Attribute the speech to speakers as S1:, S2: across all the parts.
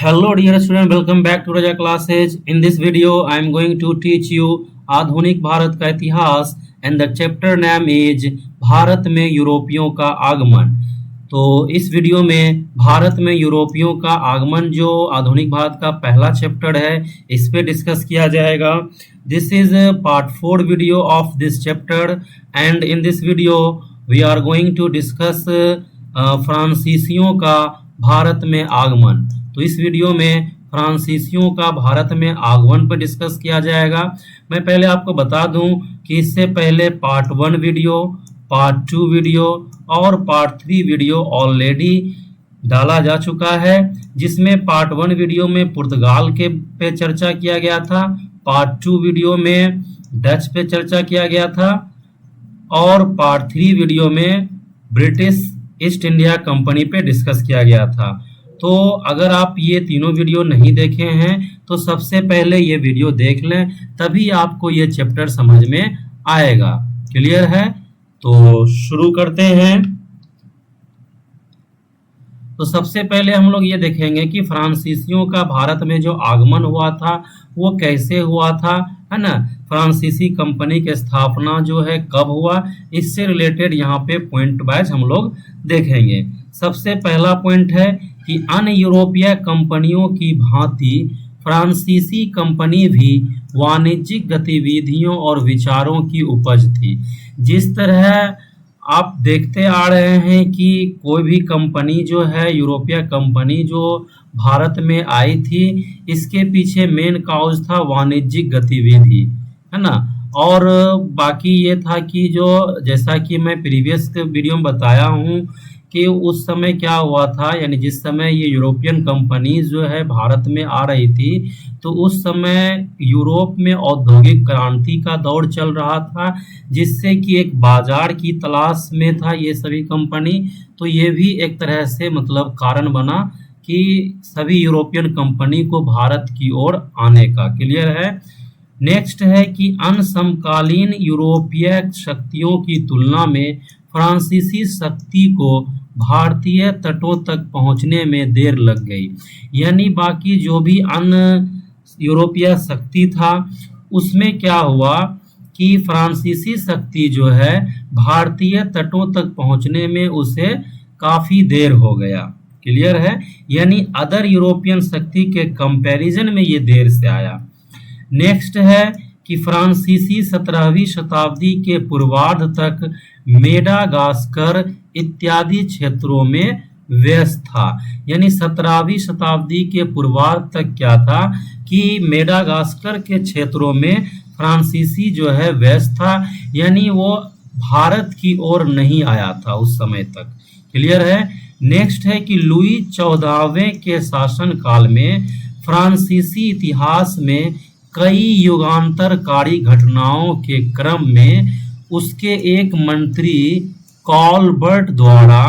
S1: Hello dear student, welcome back to Raja classes. In this video, I am going to teach you आधुनिक भारत का इतिहास and the chapter name is Bharat में यूरोपियों का आगमन। तो इस वीडियो में भारत में यूरोपियों का आगमन जो आधुनिक भारत का पहला चैप्टर है इस पे डिस्कस किया जाएगा। This is part 4 video of this chapter and in this video we are going to discuss फ्रांसीसियों का भारत में आगमन। तो इस वीडियो में फ्रांसीसियों का भारत में आगमन पर डिस्कस किया जाएगा। मैं पहले आपको बता दूं कि इससे पहले पार्ट 1 वीडियो, पार्ट 2 वीडियो और पार्ट 3 वीडियो ऑलरेडी डाला जा चुका है, जिसमें पार्ट 1 वीडियो में पुर्तगाल के पे चर्चा किया गया था, पार्ट 2 वीडियो में डच पे चर्चा किया गया था और पार्ट 3 वीडियो में ब्रिटिश ईस्ट इंडिया कंपनी पे डिस्कस किया गया था। तो अगर आप ये तीनों वीडियो नहीं देखे हैं तो सबसे पहले ये वीडियो देख लें, तभी आपको ये चैप्टर समझ में आएगा। क्लियर है? तो शुरू करते हैं। तो सबसे पहले हम लोग ये देखेंगे कि फ्रांसीसियों का भारत में जो आगमन हुआ था वो कैसे हुआ था, है ना। फ्रांसीसी कंपनी की स्थापना जो है कब हुआ, इससे रिलेटेड यहाँ पे पॉइंट वाइज हम लोग देखेंगे। सबसे पहला पॉइंट है कि अन्य यूरोपीय कंपनियों की भांति फ्रांसीसी कंपनी भी वाणिज्यिक गतिविधियों और विचारों की उपज थी। जिस तरह आप देखते आ रहे हैं कि कोई भी कंपनी जो है, यूरोपीय कंपनी जो भारत में आई थी, इसके पीछे मेन काउज था वाणिज्यिक गतिविधि, है ना। और बाकी ये था कि जो जैसा कि मैं प्रीवियस वीडियो में बताया हूँ कि उस समय क्या हुआ था, यानी जिस समय ये यूरोपियन कंपनीज जो है भारत में आ रही थी तो उस समय यूरोप में औद्योगिक क्रांति का दौर चल रहा था, जिससे कि एक बाजार की तलाश में था ये सभी कंपनी। तो ये भी एक तरह से मतलब कारण बना कि सभी यूरोपियन कंपनी को भारत की ओर आने का। क्लियर है? नेक्स्ट है कि अन्य समकालीन यूरोपीय शक्तियों की तुलना में फ्रांसीसी शक्ति को भारतीय तटों तक पहुंचने में देर लग गई। यानी बाकी जो भी अन्य यूरोपीय शक्ति था उसमें क्या हुआ कि फ्रांसीसी शक्ति जो है भारतीय तटों तक पहुंचने में उसे काफी देर हो गया। क्लियर है? यानी अदर यूरोपियन शक्ति के कंपैरिजन में ये देर से आया। नेक्स्ट है कि फ्रांसीसी 17वीं शताब्दी के पूर्वार्ध तक मेडागास्कर इत्यादि क्षेत्रों में व्यस्त था। यानी 17वीं शताब्दी के पूर्वार्ध तक क्या था कि मेडागास्कर के क्षेत्रों में फ्रांसीसी जो है व्यस्त था, यानी वो भारत की ओर नहीं आया था उस समय तक। क्लियर है? नेक्स्ट है कि लुई 14वें के शासन काल में फ्रांसीसी इतिहास में कई युगांतरकारी घटनाओं के क्रम में उसके एक मंत्री कॉलबर्ट द्वारा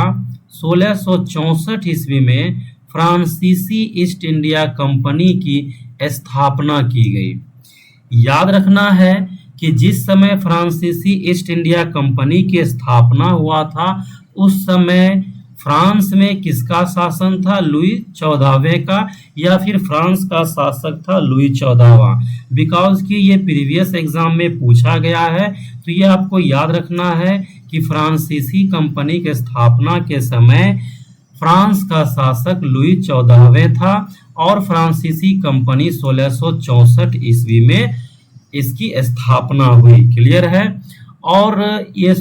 S1: 1664 ईस्वी में फ्रांसीसी ईस्ट इंडिया कंपनी की स्थापना की गई। याद रखना है कि जिस समय फ्रांसीसी ईस्ट इंडिया कंपनी की स्थापना हुआ था उस समय फ्रांस में किसका शासन था? लुई 14वें का, या फिर फ्रांस का शासक था लुई 14वां। बिकॉज कि ये प्रीवियस एग्जाम में पूछा गया है, तो ये आपको याद रखना है कि फ्रांसीसी कंपनी के स्थापना के समय फ्रांस का शासक लुई 14वें था और फ्रांसीसी कंपनी 1664 ईस्वी में इसकी स्थापना हुई। क्लियर है? और ये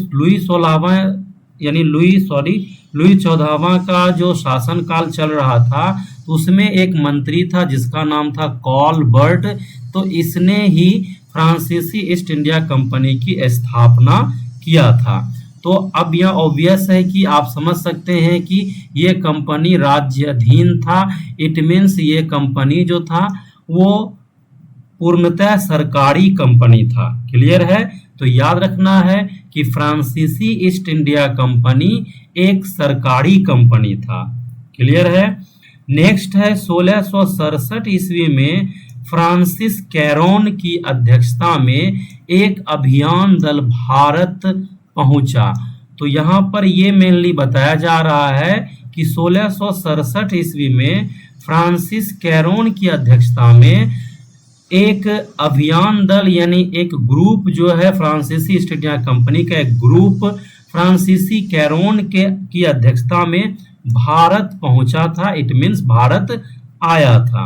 S1: लुई 14वां का जो शासन काल चल रहा था उसमें एक मंत्री था जिसका नाम था कॉलबर्ट। तो इसने ही फ्रांसीसी ईस्ट इंडिया कंपनी की स्थापना किया था। तो अब यह ऑब्वियस है कि आप समझ सकते हैं कि ये कंपनी राज्याधीन था। इट मीन्स ये कंपनी जो था वो पूर्णतः सरकारी कंपनी था। क्लियर है? तो याद रखना है कि फ्रांसीसी ईस्ट इंडिया कंपनी एक सरकारी कंपनी था। क्लियर है? नेक्स्ट है 1667 ईस्वी में फ्रांसिस कैरोन की अध्यक्षता में एक अभियान दल भारत पहुंचा। तो यहाँ पर ये मेनली बताया जा रहा है कि 1667 ईस्वी में फ्रांसिस कैरोन की अध्यक्षता में एक अभियान दल यानी एक ग्रुप जो है फ्रांसीसी ईस्ट इंडिया कंपनी का एक ग्रुप फ्रांसीसी कैरोन की अध्यक्षता में भारत पहुंचा था। इट मीन्स भारत आया था।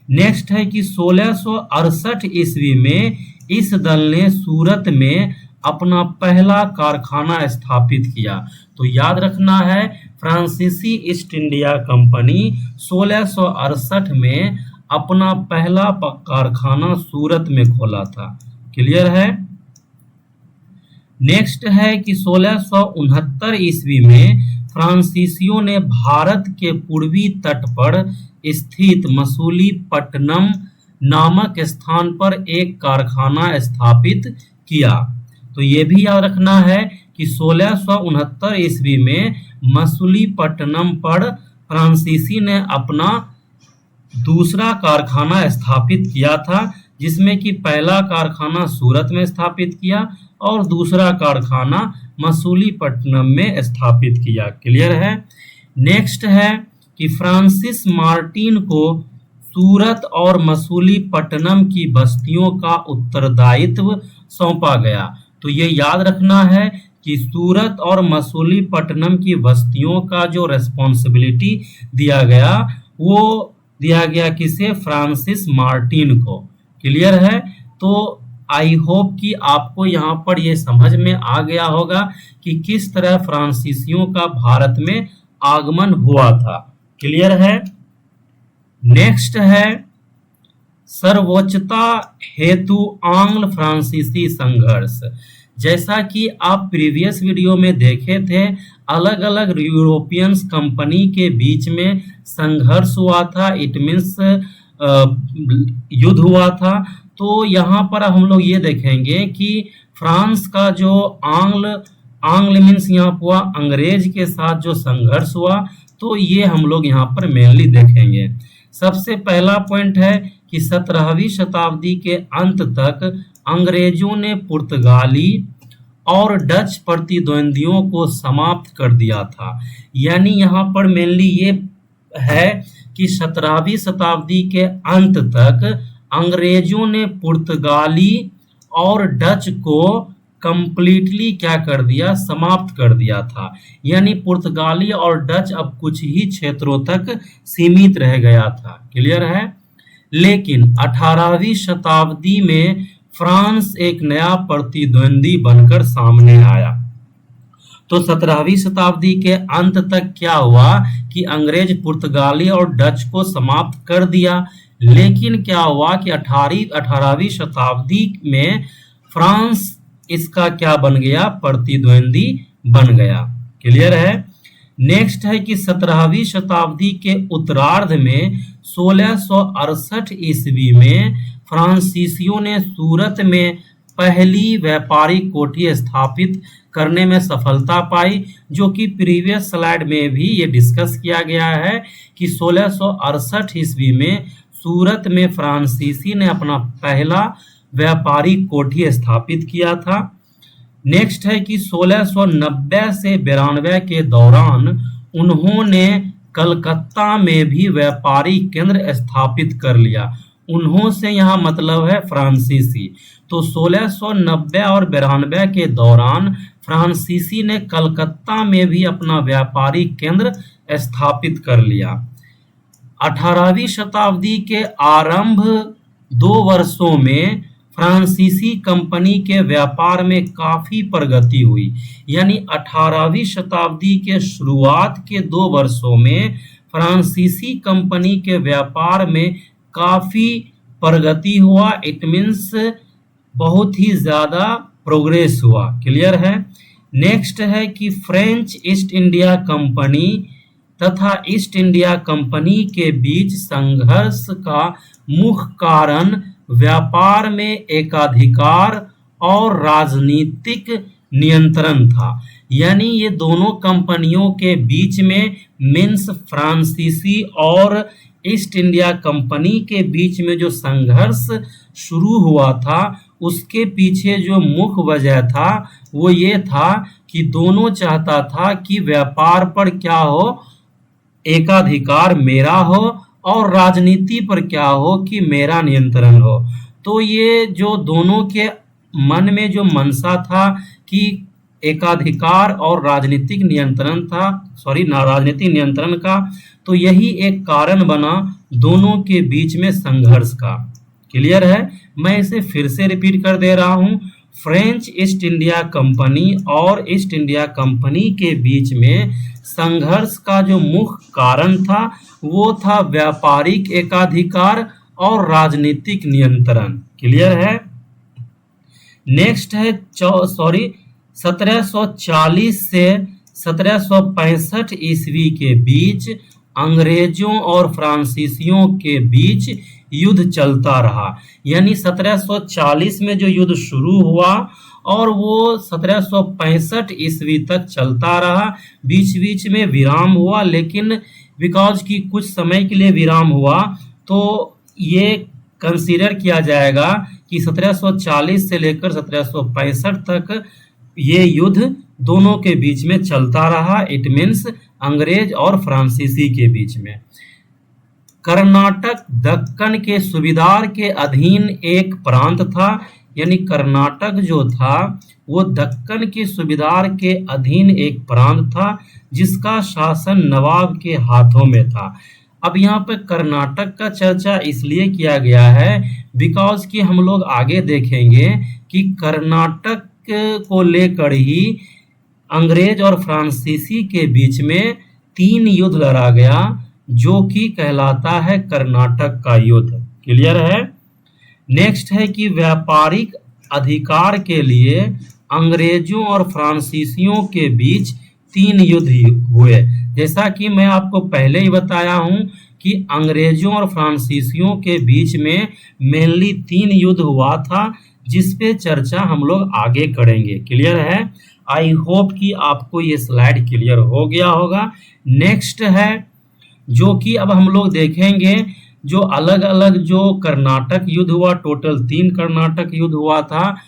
S1: नेक्स्ट है कि 1668 ईस्वी में इस दल ने सूरत में अपना पहला कारखाना स्थापित किया। तो याद रखना है, फ्रांसीसी ईस्ट इंडिया कंपनी 1668 में अपना पहला कारखाना सूरत में खोला था। क्लियर है। नेक्स्ट है कि 1669 ईस्वी में फ्रांसीसियों ने भारत के पूर्वी तट पर स्थित मसूलीपट्टनम नामक स्थान पर एक कारखाना स्थापित किया। तो ये भी याद रखना है कि 1669 ईस्वी में मसूलीपट्टनम पर फ्रांसीसी ने अपना दूसरा कारखाना स्थापित किया था, जिसमें कि पहला कारखाना सूरत में स्थापित किया और दूसरा कारखाना मसूलीपट्टनम में स्थापित किया। क्लियर है। नेक्स्ट है कि फ्रांसिस मार्टिन को सूरत और मसूलीपट्टनम की बस्तियों का उत्तरदायित्व सौंपा गया। तो ये याद रखना है कि सूरत और मसूलीपट्टनम की बस्तियों का जो रेस्पॉन्सिबिलिटी दिया गया वो दिया गया किसे? फ्रांसिस मार्टिन को। क्लियर है। तो आई होप कि आपको यहाँ पर ये समझ में आ गया होगा कि किस तरह फ्रांसीसियों का भारत में आगमन हुआ था। क्लियर है। नेक्स्ट है सर्वोच्चता हेतु आंग्ल फ्रांसीसी संघर्ष। जैसा कि आप प्रीवियस वीडियो में देखे थे, अलग अलग यूरोपियन कंपनी के बीच में संघर्ष हुआ था। इट मीन्स युद्ध हुआ था। तो यहाँ पर हम लोग ये देखेंगे कि फ्रांस का जो आंग्ल मीन्स यहाँ हुआ अंग्रेज के साथ जो संघर्ष हुआ, तो ये हम लोग यहाँ पर मेनली देखेंगे। सबसे पहला पॉइंट है कि 17वीं शताब्दी के अंत तक अंग्रेजों ने पुर्तगाली और डच प्रतिद्वंदियों को समाप्त कर दिया था। यानी यहाँ पर मेनली ये है कि 17वीं शताब्दी के अंत तक अंग्रेजों ने पुर्तगाली और डच को कंप्लीटली क्या कर दिया? समाप्त कर दिया था। यानी पुर्तगाली और डच अब कुछ ही क्षेत्रों तक सीमित रह गया था। क्लियर है। लेकिन 18वीं शताब्दी में फ्रांस एक नया प्रतिद्वंदी बनकर सामने आया। तो 17वीं शताब्दी के अंत तक क्या हुआ कि अंग्रेज पुर्तगाली और डच को समाप्त कर दिया। लेकिन क्या हुआ कि 18वीं शताब्दी में फ्रांस इसका क्या बन गया? प्रतिद्वंदी बन गया। क्लियर है। नेक्स्ट है कि 17वीं शताब्दी के उत्तरार्ध में 1668 ईस्वी में फ्रांसीसियों ने सूरत में पहली व्यापारिक कोठी स्थापित करने में सफलता पाई, जो कि प्रीवियस स्लाइड में भी ये डिस्कस किया गया है कि 1668 ईस्वी में सूरत में फ्रांसीसी ने अपना पहला व्यापारिक कोठी स्थापित किया था। नेक्स्ट है कि 1690 से 92 के दौरान उन्होंने कलकत्ता में भी व्यापारिक केंद्र स्थापित कर लिया। उन्हों से यहाँ मतलब है फ्रांसीसी। तो 1690 और 92 के दौरान फ्रांसीसी ने कलकत्ता में भी अपना व्यापारिक केंद्र स्थापित कर लिया। 18वीं शताब्दी के आरंभ 2 वर्षों में फ्रांसीसी कंपनी के व्यापार में काफी प्रगति हुई। यानी 18वीं शताब्दी के शुरुआत के 2 वर्षों में फ्रांसीसी कंपनी के व्यापार में काफी प्रगति हुआ। इट मीन्स बहुत ही ज्यादा प्रोग्रेस हुआ। क्लियर है। नेक्स्ट है कि फ्रेंच ईस्ट इंडिया कंपनी तथा ईस्ट इंडिया कंपनी के बीच संघर्ष का मुख्य कारण व्यापार में एकाधिकार और राजनीतिक नियंत्रण था। यानी ये दोनों कंपनियों के बीच में मीन्स फ्रांसीसी और ईस्ट इंडिया कंपनी के बीच में जो संघर्ष शुरू हुआ था, उसके पीछे जो मुख्य वजह था वो ये था कि दोनों चाहता था कि व्यापार पर क्या हो? एकाधिकार मेरा हो और राजनीति पर क्या हो कि मेरा नियंत्रण हो। तो ये जो दोनों के मन में जो मंशा था कि एकाधिकार और राजनीतिक नियंत्रण था, सॉरी ना राजनीतिक नियंत्रण का, तो यही एक कारण बना दोनों के बीच में संघर्ष का। क्लियर है? मैं इसे फिर से रिपीट कर दे रहा हूं। फ्रेंच ईस्ट इंडिया कंपनी और ईस्ट इंडिया कंपनी के बीच में संघर्ष का जो मुख्य कारण था वो था व्यापारिक एकाधिकार और राजनीतिक नियंत्रण। क्लियर है? नेक्स्ट है 1740 से 1765 ईस्वी के बीच अंग्रेजों और फ्रांसीसियों के बीच युद्ध चलता रहा। यानी 1740 में जो युद्ध शुरू हुआ और वो 1765 ईस्वी तक चलता रहा। बीच बीच में विराम हुआ, लेकिन बिकॉज की कुछ समय के लिए विराम हुआ तो ये कंसीडर किया जाएगा कि 1740 से लेकर 1765 तक ये युद्ध दोनों के बीच में चलता रहा। इट मीन्स अंग्रेज और फ्रांसीसी के बीच में। कर्नाटक दक्कन के सूबेदार के अधीन एक प्रांत था। यानी कर्नाटक जो था वो दक्कन के सूबेदार के अधीन एक प्रांत था जिसका शासन नवाब के हाथों में था। अब यहाँ पे कर्नाटक का चर्चा इसलिए किया गया है बिकॉज कि हम लोग आगे देखेंगे कि कर्नाटक को लेकर ही अंग्रेज और फ्रांसीसी के बीच में 3 युद्ध लड़ा गया जो कि कहलाता है कर्नाटक का युद्ध। क्लियर है? नेक्स्ट है कि व्यापारिक अधिकार के लिए अंग्रेजों और फ्रांसीसियों के बीच 3 युद्ध हुए। जैसा कि मैं आपको पहले ही बताया हूं कि अंग्रेजों और फ्रांसीसियों के बीच में मेनली 3 युद्ध हुआ था जिस पे चर्चा हम लोग आगे करेंगे। क्लियर है? आई होप कि आपको ये स्लाइड क्लियर हो गया होगा। नेक्स्ट है जो कि अब हम लोग देखेंगे जो अलग अलग जो कर्नाटक युद्ध हुआ, टोटल 3 कर्नाटक युद्ध हुआ था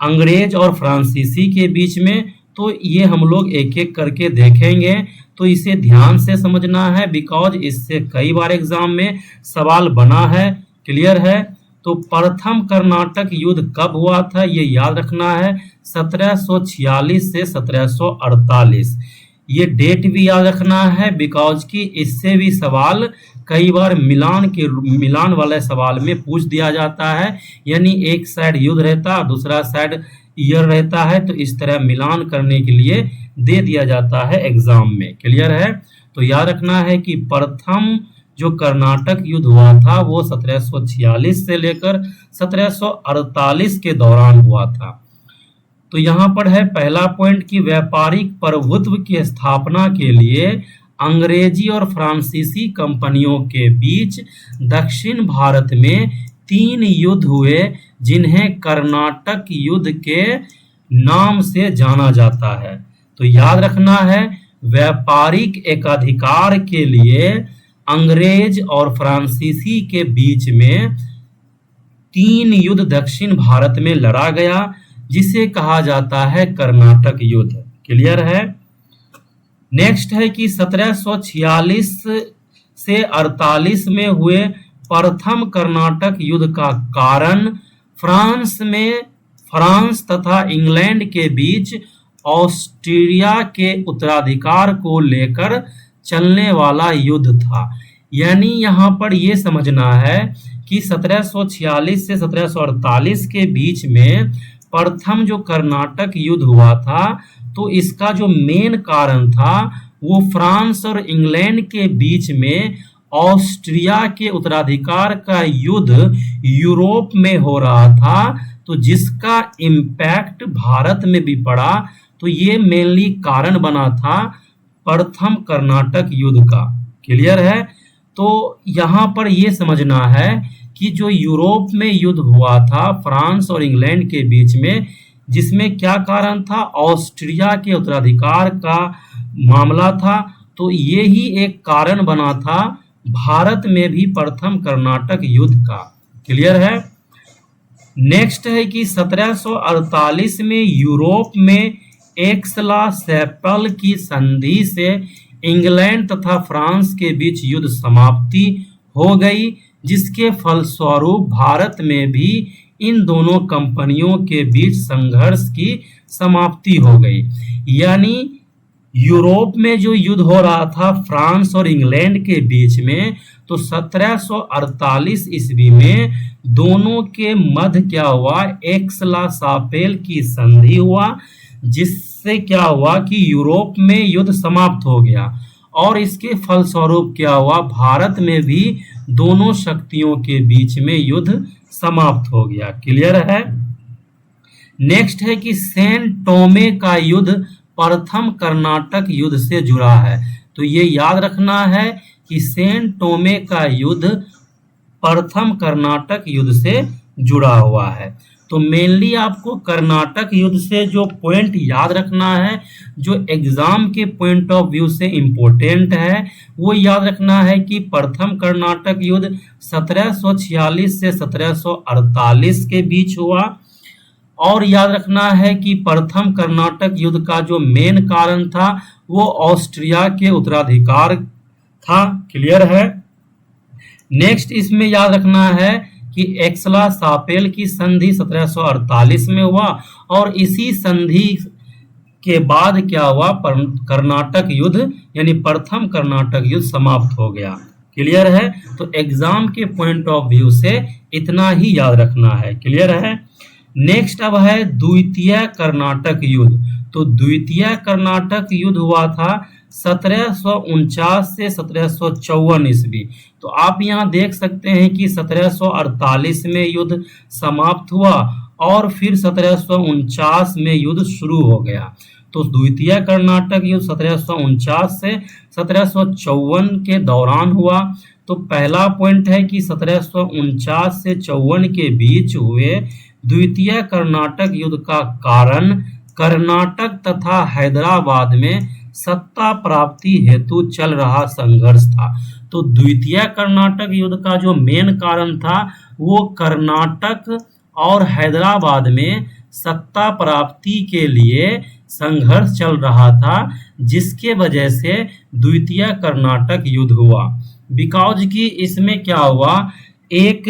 S1: अंग्रेज और फ्रांसीसी के बीच में। तो ये हम लोग एक एक करके देखेंगे, तो इसे ध्यान से समझना है बिकॉज इससे कई बार एग्जाम में सवाल बना है। क्लियर है? तो प्रथम कर्नाटक युद्ध कब हुआ था ये याद रखना है, 1746 से 1748। ये डेट भी याद रखना है बिकॉज कि इससे भी सवाल कई बार मिलान वाले सवाल में पूछ दिया जाता है। यानी एक साइड युद्ध रहता है, दूसरा साइड ईयर रहता है, तो इस तरह मिलान करने के लिए दे दिया जाता है एग्जाम में। क्लियर है? तो याद रखना है कि प्रथम जो कर्नाटक युद्ध हुआ था वो 1746 से लेकर 1748 के दौरान हुआ था। तो यहाँ पर है पहला पॉइंट कि व्यापारिक प्रभुत्व की स्थापना के लिए अंग्रेजी और फ्रांसीसी कंपनियों के बीच दक्षिण भारत में 3 युद्ध हुए जिन्हें कर्नाटक युद्ध के नाम से जाना जाता है। तो याद रखना है व्यापारिक एकाधिकार के लिए अंग्रेज और फ्रांसीसी के बीच में 3 युद्ध दक्षिण भारत में लड़ा गया जिसे कहा जाता है कर्नाटक युद्ध। क्लियर है? नेक्स्ट है कि 1746 से 48 में हुए प्रथम कर्नाटक युद्ध का कारण फ्रांस तथा इंग्लैंड के बीच ऑस्ट्रिया के उत्तराधिकार को लेकर चलने वाला युद्ध था। यानी यहाँ पर यह समझना है कि 1746 से 1748 के बीच में प्रथम जो कर्नाटक युद्ध हुआ था तो इसका जो मेन कारण था वो फ्रांस और इंग्लैंड के बीच में ऑस्ट्रिया के उत्तराधिकार का युद्ध यूरोप में हो रहा था, तो जिसका इम्पैक्ट भारत में भी पड़ा। तो ये मेनली कारण बना था प्रथम कर्नाटक युद्ध का। क्लियर है? तो यहाँ पर यह समझना है कि जो यूरोप में युद्ध हुआ था फ्रांस और इंग्लैंड के बीच में, जिसमें क्या कारण था, ऑस्ट्रिया के उत्तराधिकार का मामला था, तो ये ही एक कारण बना था भारत में भी प्रथम कर्नाटक युद्ध का। क्लियर है? नेक्स्ट है कि 1748 में यूरोप में एक्स-ला-चैपल की संधि से इंग्लैंड तथा फ्रांस के बीच युद्ध समाप्ति हो गई, जिसके फलस्वरूप भारत में भी इन दोनों कंपनियों के बीच संघर्ष की समाप्ति हो गई। यानी यूरोप में जो युद्ध हो रहा था फ्रांस और इंग्लैंड के बीच में, तो 1748 ईस्वी में दोनों के मध्य क्या हुआ, एक्स-ला-शापेल की संधि हुआ, जिससे क्या हुआ कि यूरोप में युद्ध समाप्त हो गया और इसके फलस्वरूप क्या हुआ, भारत में भी दोनों शक्तियों के बीच में युद्ध समाप्त हो गया। क्लियर है। नेक्स्ट है कि सेंट टोमे का युद्ध प्रथम कर्नाटक युद्ध से जुड़ा है। तो ये याद रखना है कि सेंट टोमे का युद्ध प्रथम कर्नाटक युद्ध से जुड़ा हुआ है। तो मेनली आपको कर्नाटक युद्ध से जो पॉइंट याद रखना है, जो एग्जाम के पॉइंट ऑफ व्यू से इम्पोर्टेंट है, वो याद रखना है कि प्रथम कर्नाटक युद्ध 1746 से 1748 के बीच हुआ। और याद रखना है कि प्रथम कर्नाटक युद्ध का जो मेन कारण था वो ऑस्ट्रिया के उत्तराधिकार था। क्लियर है। नेक्स्ट इसमें याद रखना है कि एक्सला-शापेल की संधि 1748 में हुआ और इसी संधि के बाद क्या हुआ, कर्नाटक युद्ध यानी प्रथम कर्नाटक युद्ध समाप्त हो गया। क्लियर है। तो एग्जाम के पॉइंट ऑफ व्यू से इतना ही याद रखना है। क्लियर है। नेक्स्ट अब है द्वितीय कर्नाटक युद्ध। तो द्वितीय कर्नाटक युद्ध हुआ था 1749 से 1754 ईस्वी। तो आप यहाँ देख सकते हैं कि 1748 में युद्ध समाप्त हुआ और फिर 1749 में युद्ध शुरू हो गया। तो द्वितीय कर्नाटक युद्ध 1749 से 1754 के दौरान हुआ। तो पहला पॉइंट है कि 1749 से 54 के बीच हुए द्वितीय कर्नाटक युद्ध का कारण कर्नाटक तथा हैदराबाद में सत्ता प्राप्ति हेतु चल रहा संघर्ष था। तो द्वितीय कर्नाटक युद्ध का जो मेन कारण था वो कर्नाटक और हैदराबाद में सत्ता प्राप्ति के लिए संघर्ष चल रहा था, जिसके वजह से द्वितीय कर्नाटक युद्ध हुआ। बिकॉज कि इसमें क्या हुआ, एक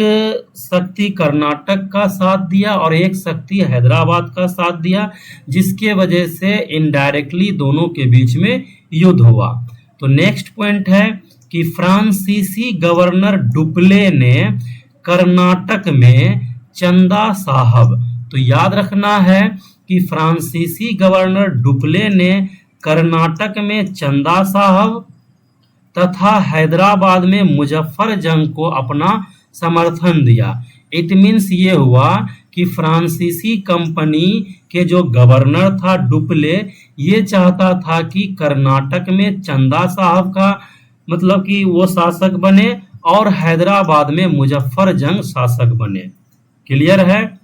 S1: शक्ति कर्नाटक का साथ दिया और एक शक्ति हैदराबाद का साथ दिया, जिसके वजह से इनडायरेक्टली दोनों के बीच में युद्ध हुआ। तो नेक्स्ट पॉइंट है कि फ्रांसीसी गवर्नर डुप्ले ने कर्नाटक में चंदा साहब, तो याद रखना है कि फ्रांसीसी गवर्नर डुप्ले ने कर्नाटक में चंदा साहब तथा हैदराबाद में मुजफ्फर जंग को अपना समर्थन दिया। इट मीन्स ये हुआ कि फ्रांसीसी कंपनी के जो गवर्नर था डुप्ले, ये चाहता था कि कर्नाटक में चंदा साहब का मतलब कि वो शासक बने और हैदराबाद में मुजफ्फर जंग शासक बने। क्लियर है।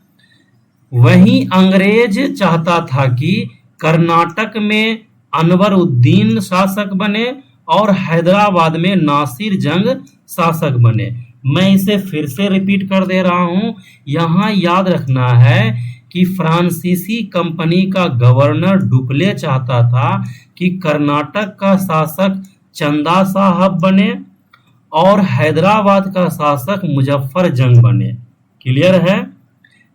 S1: वहीं अंग्रेज चाहता था कि कर्नाटक में अनवर उद्दीन शासक बने और हैदराबाद में नासिर जंग शासक बने। मैं इसे फिर से रिपीट कर दे रहा हूं। यहाँ याद रखना है कि फ्रांसीसी कंपनी का गवर्नर डुप्ले चाहता था कि कर्नाटक का शासक चंदा साहब बने और हैदराबाद का शासक मुजफ्फर जंग बने। क्लियर है।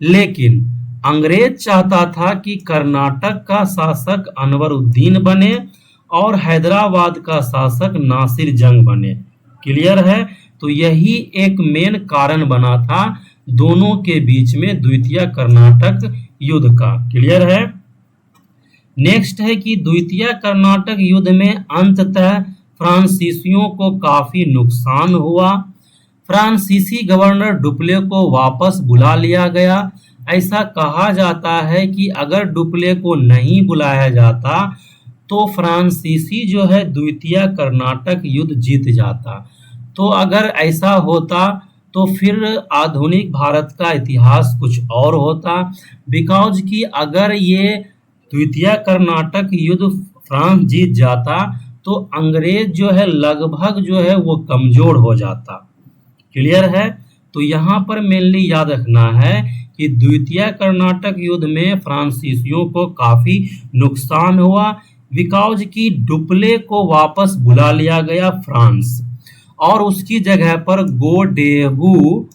S1: लेकिन अंग्रेज चाहता था कि कर्नाटक का शासक अनवर उद्दीन बने और हैदराबाद का शासक नासिर जंग बने। क्लियर है। तो यही एक मेन कारण बना था दोनों के बीच में द्वितीय कर्नाटक युद्ध का। क्लियर है। नेक्स्ट है कि द्वितीय कर्नाटक युद्ध में अंततः फ्रांसीसियों को काफी नुकसान हुआ। फ्रांसीसी गवर्नर डुप्ले को वापस बुला लिया गया। ऐसा कहा जाता है कि अगर डुप्ले को नहीं बुलाया जाता तो फ्रांसीसी जो है द्वितीय कर्नाटक युद्ध जीत जाता। तो अगर ऐसा होता तो फिर आधुनिक भारत का इतिहास कुछ और होता। बिकॉज कि अगर ये द्वितीय कर्नाटक युद्ध फ्रांस जीत जाता तो अंग्रेज जो है लगभग जो है वो कमजोर हो जाता। क्लियर है। तो यहाँ पर मेनली याद रखना है कि द्वितीय कर्नाटक युद्ध में फ्रांसीसियों को काफी नुकसान हुआ बिकॉज कि डुप्ले को वापस बुला लिया गया फ्रांस और उसकी जगह पर गोडेहू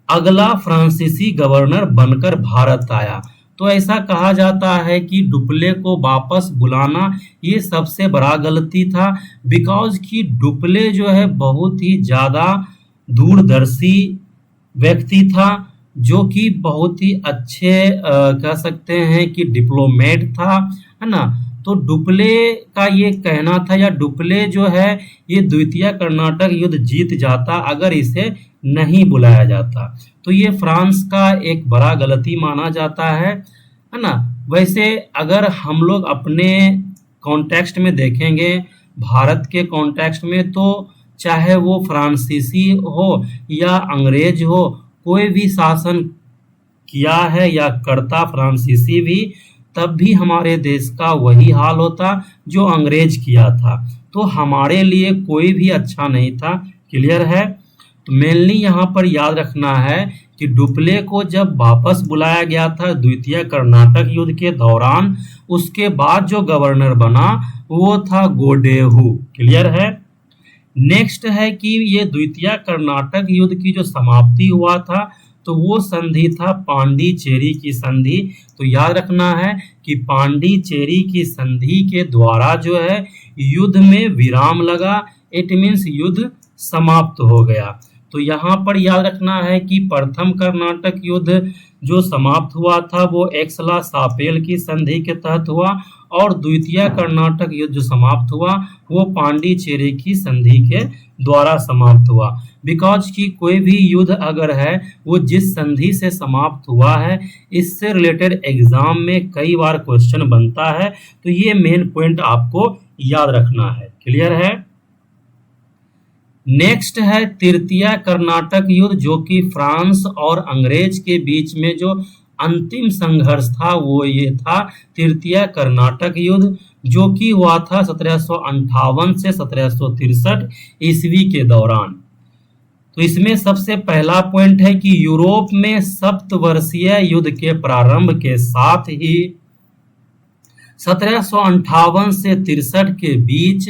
S1: अगला फ्रांसीसी गवर्नर बनकर भारत आया। तो ऐसा कहा जाता है कि डुप्ले को वापस बुलाना ये सबसे बड़ा गलती था, बिकॉज कि डुप्ले जो है बहुत ही ज़्यादा दूरदर्शी व्यक्ति था, जो कि बहुत ही अच्छे कह सकते हैं कि डिप्लोमेट था, है ना। तो डुप्ले का ये कहना था, या डुप्ले जो है ये द्वितीय कर्नाटक युद्ध जीत जाता अगर इसे नहीं बुलाया जाता। तो ये फ्रांस का एक बड़ा गलती माना जाता है ना। वैसे अगर हम लोग अपने कॉन्टेक्स्ट में देखेंगे, भारत के कॉन्टेक्स्ट में, तो चाहे वो फ्रांसीसी हो या अंग्रेज हो, कोई भी शासन किया है या करता फ्रांसीसी भी, तब भी हमारे देश का वही हाल होता जो अंग्रेज किया था। तो हमारे लिए कोई भी अच्छा नहीं था। क्लियर है। तो मेनली यहाँ पर याद रखना है कि डुप्ले को जब वापस बुलाया गया था द्वितीय कर्नाटक युद्ध के दौरान, उसके बाद जो गवर्नर बना वो था गोडेहू। क्लियर है। नेक्स्ट है कि ये द्वितीय कर्नाटक युद्ध की जो समाप्ति हुआ था, तो वो संधि था पांडिचेरी की संधि। तो याद रखना है कि पांडिचेरी की संधि के द्वारा जो है युद्ध में विराम लगा। इट मीन्स युद्ध समाप्त हो गया। तो यहाँ पर याद रखना है कि प्रथम कर्नाटक युद्ध जो समाप्त हुआ था वो एक्सला सापेल की संधि के तहत हुआ, और द्वितीय कर्नाटक युद्ध जो समाप्त हुआ वो पांडिचेरी की संधि के द्वारा समाप्त हुआ। बिकॉज कि कोई भी युद्ध अगर है वो जिस संधि से समाप्त हुआ है, इससे रिलेटेड एग्जाम में कई बार क्वेश्चन बनता है। तो ये मेन पॉइंट आपको याद रखना है। क्लियर है। नेक्स्ट है तृतीय कर्नाटक युद्ध, जो कि फ्रांस और अंग्रेज के बीच में जो अंतिम संघर्ष था वो ये था तृतीय कर्नाटक युद्ध, जो कि हुआ था 1758 से 1763 ईस्वी के दौरान। तो इसमें सबसे पहला पॉइंट है कि यूरोप में सप्तवर्षीय युद्ध के प्रारंभ के साथ ही 1758 से 63 के बीच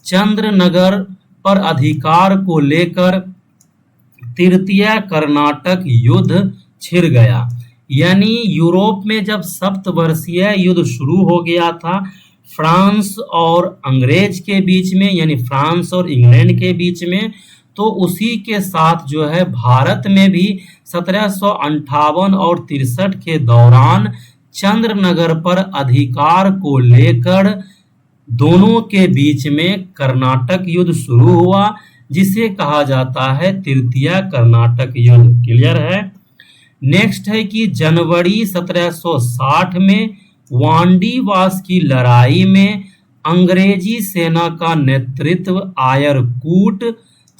S1: चंद्रनगर पर अधिकार को लेकर तृतीय कर्नाटक युद्ध छिड़ गया। यानी यूरोप में जब सप्तवर्षीय युद्ध शुरू हो गया था फ्रांस और अंग्रेज के बीच में, यानी फ्रांस और इंग्लैंड के बीच में, तो उसी के साथ जो है भारत में भी 1758 और 63 के दौरान चंद्रनगर पर अधिकार को लेकर दोनों के बीच में कर्नाटक युद्ध शुरू हुआ, जिसे कहा जाता है तृतीय कर्नाटक युद्ध। क्लियर है। नेक्स्ट है कि जनवरी 1760 में वांडीवास की लड़ाई में अंग्रेजी सेना का नेतृत्व आयरकूट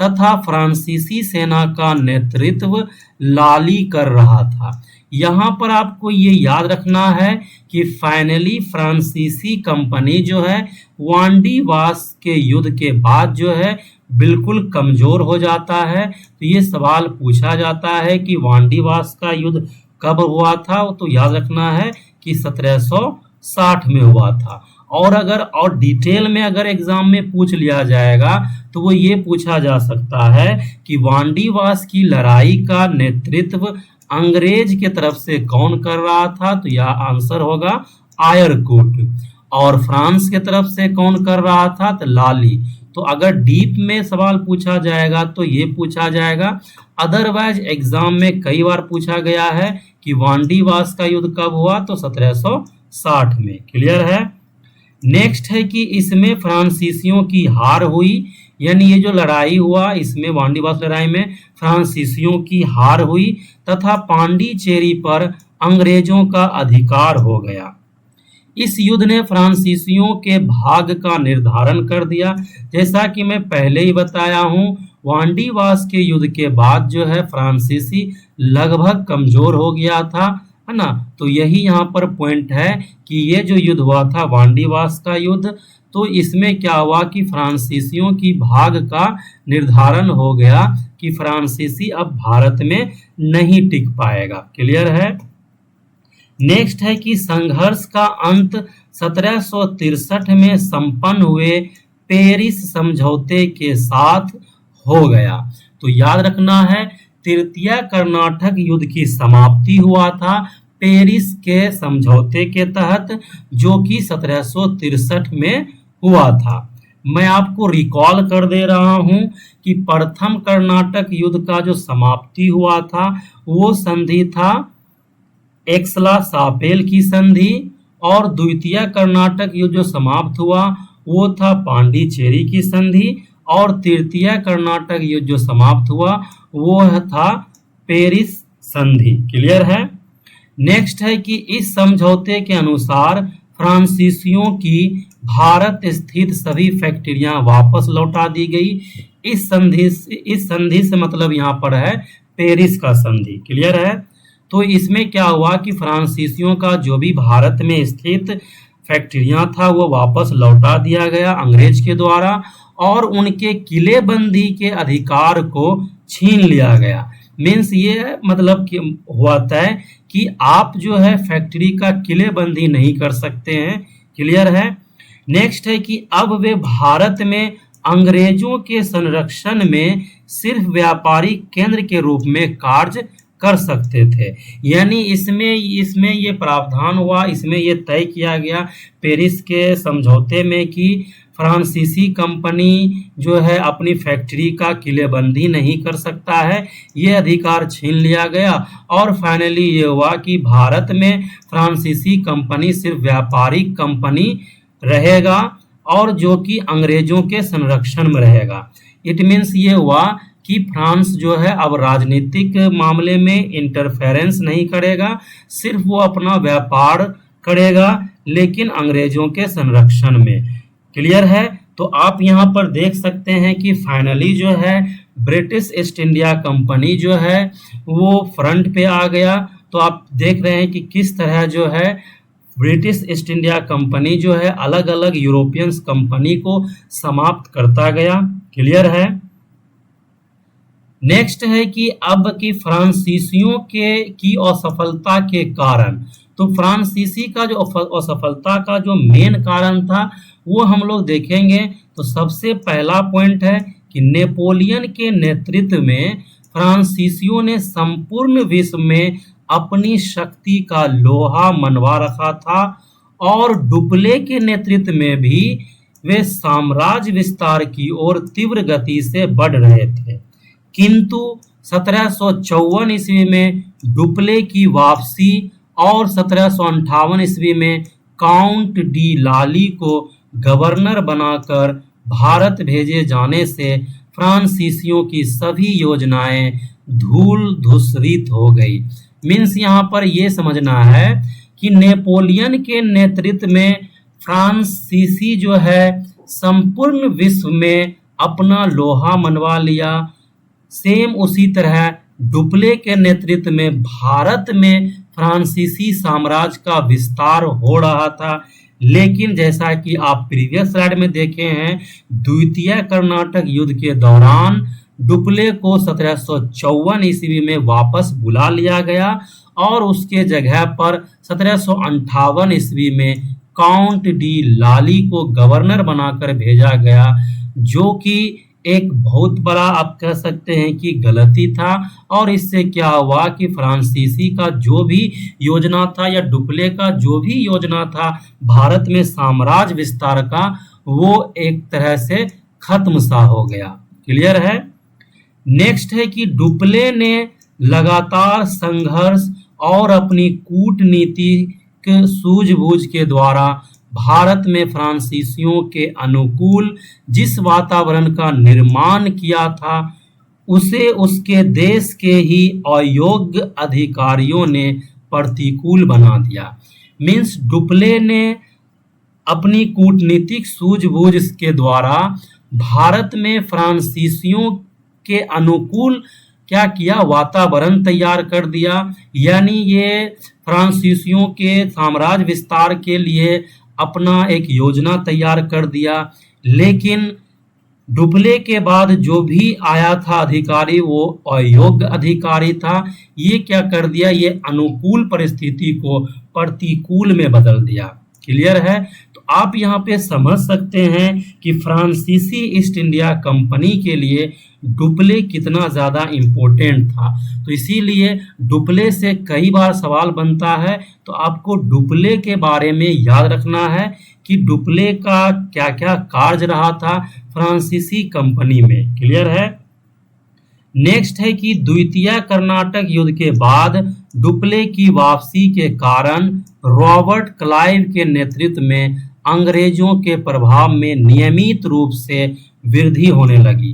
S1: तथा फ्रांसीसी सेना का नेतृत्व लाली कर रहा था। यहाँ पर आपको ये याद रखना है कि फाइनली फ्रांसीसी कंपनी जो है वांडीवास के युद्ध के बाद जो है बिल्कुल कमजोर हो जाता है। तो ये सवाल पूछा जाता है कि वांडीवास का युद्ध कब हुआ था, तो याद रखना है कि 1760 में हुआ था। और अगर और डिटेल में अगर एग्जाम में पूछ लिया जाएगा तो वो ये पूछा जा सकता है कि वांडीवास की लड़ाई का नेतृत्व अंग्रेज के तरफ से कौन कर रहा था, तो यह आंसर होगा आयरकूट। और फ्रांस के तरफ से कौन कर रहा था, तो लाली। तो अगर डीप में सवाल पूछा जाएगा तो ये पूछा जाएगा। अदरवाइज एग्जाम में कई बार पूछा गया है कि वांडीवास का युद्ध कब हुआ, तो 1760 में। क्लियर है। नेक्स्ट है कि इसमें फ्रांसीसियों की हार हुई, यानी ये जो लड़ाई हुआ इसमें वांडीवास लड़ाई में फ्रांसीसियों की हार हुई तथा पांडिचेरी पर अंग्रेजों का अधिकार हो गया। इस युद्ध ने फ्रांसीसियों के भाग्य का निर्धारण कर दिया। जैसा कि मैं पहले ही बताया हूं, वांडीवास के युद्ध के बाद जो है फ्रांसीसी लगभग कमजोर हो गया था, है ना। तो यही यहाँ पर पॉइंट है कि ये जो युद्ध हुआ था वांडीवास का युद्ध, तो इसमें क्या हुआ कि फ्रांसीसियों की भाग्य का निर्धारण हो गया कि फ्रांसीसी अब भारत में नहीं टिक पाएगा। क्लियर है। नेक्स्ट है कि संघर्ष का अंत 1763 में संपन्न हुए पेरिस समझौते के साथ हो गया। तो याद रखना है, तृतीय कर्नाटक युद्ध की समाप्ति हुआ था पेरिस के समझौते के तहत, जो कि 1763 में हुआ था। मैं आपको रिकॉल कर दे रहा हूं कि प्रथम कर्नाटक युद्ध का जो समाप्ति हुआ था वो संधि था एक्सला सापेल की संधि, और द्वितीय कर्नाटक युद्ध जो समाप्त हुआ वो था पांडिचेरी की संधि, और तृतीय कर्नाटक युद्ध जो समाप्त हुआ वो था पेरिस संधि। क्लियर है। नेक्स्ट है कि इस समझौते के अनुसार फ्रांसीसियों की भारत स्थित सभी फैक्ट्रियां वापस लौटा दी गई। इस संधि से मतलब यहाँ पर है पेरिस का संधि। क्लियर है। तो इसमें क्या हुआ कि फ्रांसीसियों का जो भी भारत में स्थित फैक्ट्रियां था वो वापस लौटा दिया गया अंग्रेज के द्वारा, और उनके किलेबंदी के अधिकार को छीन लिया गया। मीन्स ये मतलब कि हुआ है कि आप जो है फैक्ट्री का किलेबंदी नहीं कर सकते हैं। क्लियर है। नेक्स्ट है कि अब वे भारत में अंग्रेजों के संरक्षण में सिर्फ व्यापारिक केंद्र के रूप में कार्य कर सकते थे। यानी इसमें ये प्रावधान हुआ, इसमें ये तय किया गया पेरिस के समझौते में कि फ्रांसीसी कंपनी जो है अपनी फैक्ट्री का किलेबंदी नहीं कर सकता है, ये अधिकार छीन लिया गया। और फाइनली ये हुआ कि भारत में फ्रांसीसी कंपनी सिर्फ व्यापारिक कंपनी रहेगा और जो कि अंग्रेजों के संरक्षण में रहेगा। इट मीन्स ये हुआ कि फ्रांस जो है अब राजनीतिक मामले में इंटरफेरेंस नहीं करेगा, सिर्फ वो अपना व्यापार करेगा लेकिन अंग्रेजों के संरक्षण में। क्लियर है। तो आप यहाँ पर देख सकते हैं कि फाइनली जो है ब्रिटिश ईस्ट इंडिया कंपनी जो है वो फ्रंट पे आ गया। तो आप देख रहे हैं कि किस तरह जो है ब्रिटिश ईस्ट इंडिया कंपनी जो है अलग अलग यूरोपियंस कंपनी को समाप्त करता गया। क्लियर है। नेक्स्ट है कि अब की फ्रांसीसियों की असफलता के कारण, तो फ्रांसीसी का जो असफलता का जो मेन कारण था वो हम लोग देखेंगे। तो सबसे पहला पॉइंट है कि नेपोलियन के नेतृत्व में फ्रांसीसियों ने संपूर्ण विश्व में अपनी शक्ति का लोहा मनवा रखा था, और डुप्ले के नेतृत्व में भी वे साम्राज्य विस्तार की ओर तीव्र गति से बढ़ रहे थे। किंतु 1754 ईस्वी में डुप्ले की वापसी और 1758 ईस्वी में काउंट डी लाली को गवर्नर बनाकर भारत भेजे जाने से फ्रांसीसियों की सभी योजनाएं धूल धूसरित हो गई। मीन्स यहाँ पर यह समझना है कि नेपोलियन के नेतृत्व में फ्रांसीसी जो है संपूर्ण विश्व में अपना लोहा मनवा लिया। सेम उसी तरह डुप्ले के नेतृत्व में भारत में फ्रांसीसी साम्राज्य का विस्तार हो रहा था, लेकिन जैसा कि आप प्रीवियस स्लाइड में देखे हैं द्वितीय कर्नाटक युद्ध के दौरान डुप्ले को 1754 ईस्वी में वापस बुला लिया गया और उसके जगह पर 1758 ईस्वी में काउंट डी लाली को गवर्नर बनाकर भेजा गया, जो कि एक बहुत बड़ा आप कह सकते हैं कि गलती था। और इससे क्या हुआ कि फ्रांसीसी का जो भी योजना था या डुप्ले का जो भी योजना था भारत में साम्राज्य विस्तार का, वो एक तरह से खत्म सा हो गया। क्लियर है। नेक्स्ट है कि डुप्ले ने लगातार संघर्ष और अपनी कूटनीतिक सूझबूझ के द्वारा भारत में फ्रांसीसियों के अनुकूल जिस वातावरण का निर्माण किया था उसे उसके देश के ही अयोग्य अधिकारियों ने प्रतिकूल बना दिया। मीन्स डुप्ले ने अपनी कूटनीतिक सूझबूझ के द्वारा भारत में फ्रांसीसियों के अनुकूल क्या किया, वातावरण तैयार कर दिया। यानी ये फ्रांसीसियों के साम्राज्य विस्तार के लिए अपना एक योजना तैयार कर दिया, लेकिन डुप्ले के बाद जो भी आया था अधिकारी वो अयोग्य अधिकारी था। ये क्या कर दिया, ये अनुकूल परिस्थिति को प्रतिकूल में बदल दिया। क्लियर है। तो आप यहाँ पे समझ सकते हैं कि फ्रांसीसी ईस्ट इंडिया कंपनी के लिए डुप्ले कितना ज़्यादा इम्पोर्टेंट था। तो इसीलिए डुप्ले से कई बार सवाल बनता है, तो आपको डुप्ले के बारे में याद रखना है कि डुप्ले का क्या क्या कार्य रहा था फ्रांसीसी कंपनी में। क्लियर है। नेक्स्ट है कि द्वितीय कर्नाटक युद्ध के बाद डुप्ले की वापसी के कारण रॉबर्ट क्लाइव के नेतृत्व में अंग्रेजों के प्रभाव में नियमित रूप से वृद्धि होने लगी।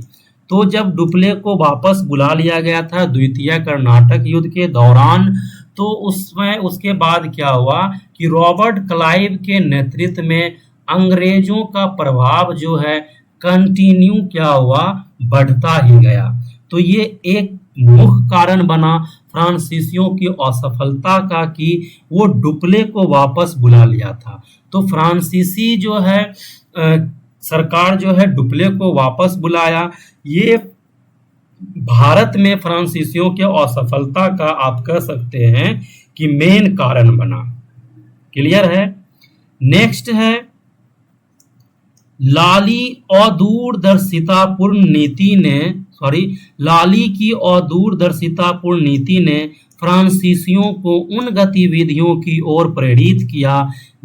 S1: तो जब डुप्ले को वापस बुला लिया गया था द्वितीय कर्नाटक युद्ध के दौरान, तो उसमें उसके बाद क्या हुआ कि रॉबर्ट क्लाइव के नेतृत्व में अंग्रेजों का प्रभाव जो है कंटिन्यू क्या हुआ, बढ़ता ही गया। तो ये एक मुख्य कारण बना फ्रांसीसियों की असफलता का कि वो डुप्ले को वापस बुला लिया था। तो फ्रांसीसी जो है सरकार जो है डुप्ले को वापस बुलाया, ये भारत में फ्रांसीसियों के असफलता का आप कह सकते हैं कि मेन कारण बना। क्लियर है। नेक्स्ट है लाली की अदूरदर्शितापूर्ण नीति ने फ्रांसीसियों को उन गतिविधियों की ओर प्रेरित किया